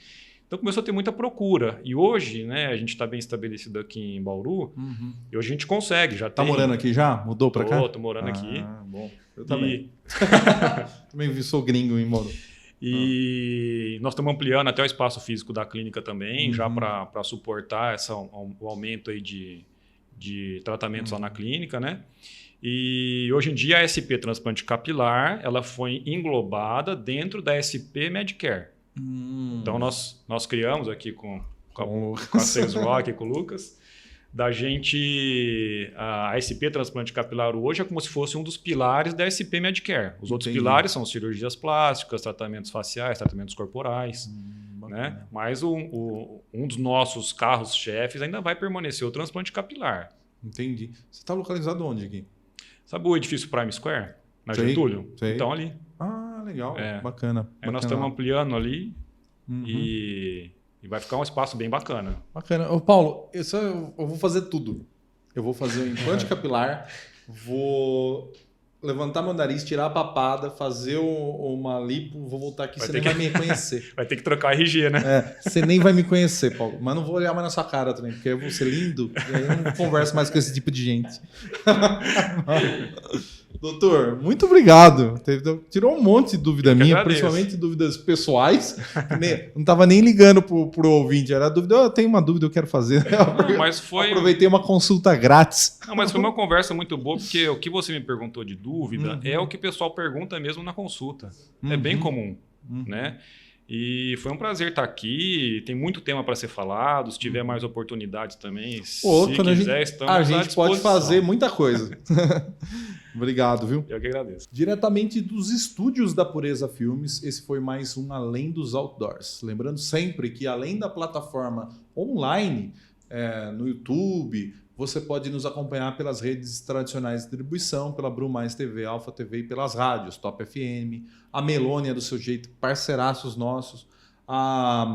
Então começou a ter muita procura. E hoje, né, a gente está bem estabelecido aqui em Bauru, e hoje a gente consegue. Já tá morando aqui já? Mudou para cá? Tô morando aqui. Bom. Eu também. Também sou gringo em Bauru. E nós estamos ampliando até o espaço físico da clínica também, já para suportar o aumento aí de tratamentos lá na clínica, né? E hoje em dia a SP Transplante Capilar ela foi englobada dentro da SP Medicare. Então nós criamos aqui com a Sales Rock e com o Lucas, da gente... A SP Transplante Capilar hoje é como se fosse um dos pilares da SP Medcare. Os outros pilares são cirurgias plásticas, tratamentos faciais, tratamentos corporais. Né? Mas um dos nossos carros-chefes ainda vai permanecer o transplante capilar. Entendi. Você está localizado onde aqui? Sabe o edifício Prime Square? Na Sei, Getúlio? sei. Então ali. Ah, legal. É. Bacana. Aí nós bacana. estamos ampliando ali e vai ficar um espaço bem bacana. Bacana. Ô, Paulo, eu vou fazer tudo. Eu vou fazer o implante capilar, vou levantar meu nariz, tirar a papada, fazer uma lipo, vou voltar aqui, você nem vai me reconhecer. Vai ter que trocar RG, né? Você nem vai me conhecer, Paulo. Mas não vou olhar mais na sua cara também, porque eu vou ser lindo e aí eu não converso mais com esse tipo de gente. Doutor, muito obrigado. Tirou um monte de dúvida minha, agradeço. principalmente dúvidas pessoais. Não estava nem ligando pro ouvinte, era dúvida. Eu tenho uma dúvida, eu quero fazer. Não, mas foi... Aproveitei uma consulta grátis. Não, mas foi uma conversa muito boa, porque o que você me perguntou de dúvida é o que o pessoal pergunta mesmo na consulta. É bem comum, né? E foi um prazer estar aqui. Tem muito tema para ser falado. Se tiver mais oportunidades também, se quiser, estamos à a gente disposição. pode fazer muita coisa. Obrigado, viu? Eu que agradeço. Diretamente dos estúdios da Pureza Filmes, esse foi mais um Além dos Outdoors. Lembrando sempre que além da plataforma online, no YouTube, você pode nos acompanhar pelas redes tradicionais de distribuição, pela Brumais TV, Alfa TV e pelas rádios, Top FM, a Melônia do seu jeito, parceiraços nossos, a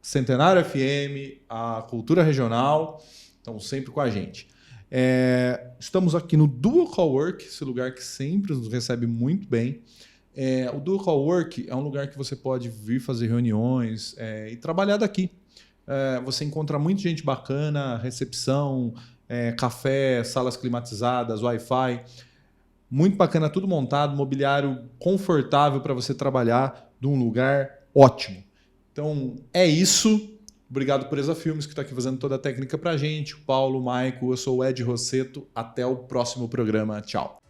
Centenário FM, a Cultura Regional, estão sempre com a gente. Estamos aqui no Dual Cowork, esse lugar que sempre nos recebe muito bem. O Dual Cowork é um lugar que você pode vir fazer reuniões e trabalhar daqui. Você encontra muita gente bacana, recepção, café, salas climatizadas, Wi-Fi. Muito bacana, tudo montado, mobiliário confortável para você trabalhar num lugar ótimo. Então, é isso. Obrigado, Pureza Filmes, que está aqui fazendo toda a técnica para a gente. O Paulo, o Maico, eu sou o Ed Rosseto. Até o próximo programa. Tchau.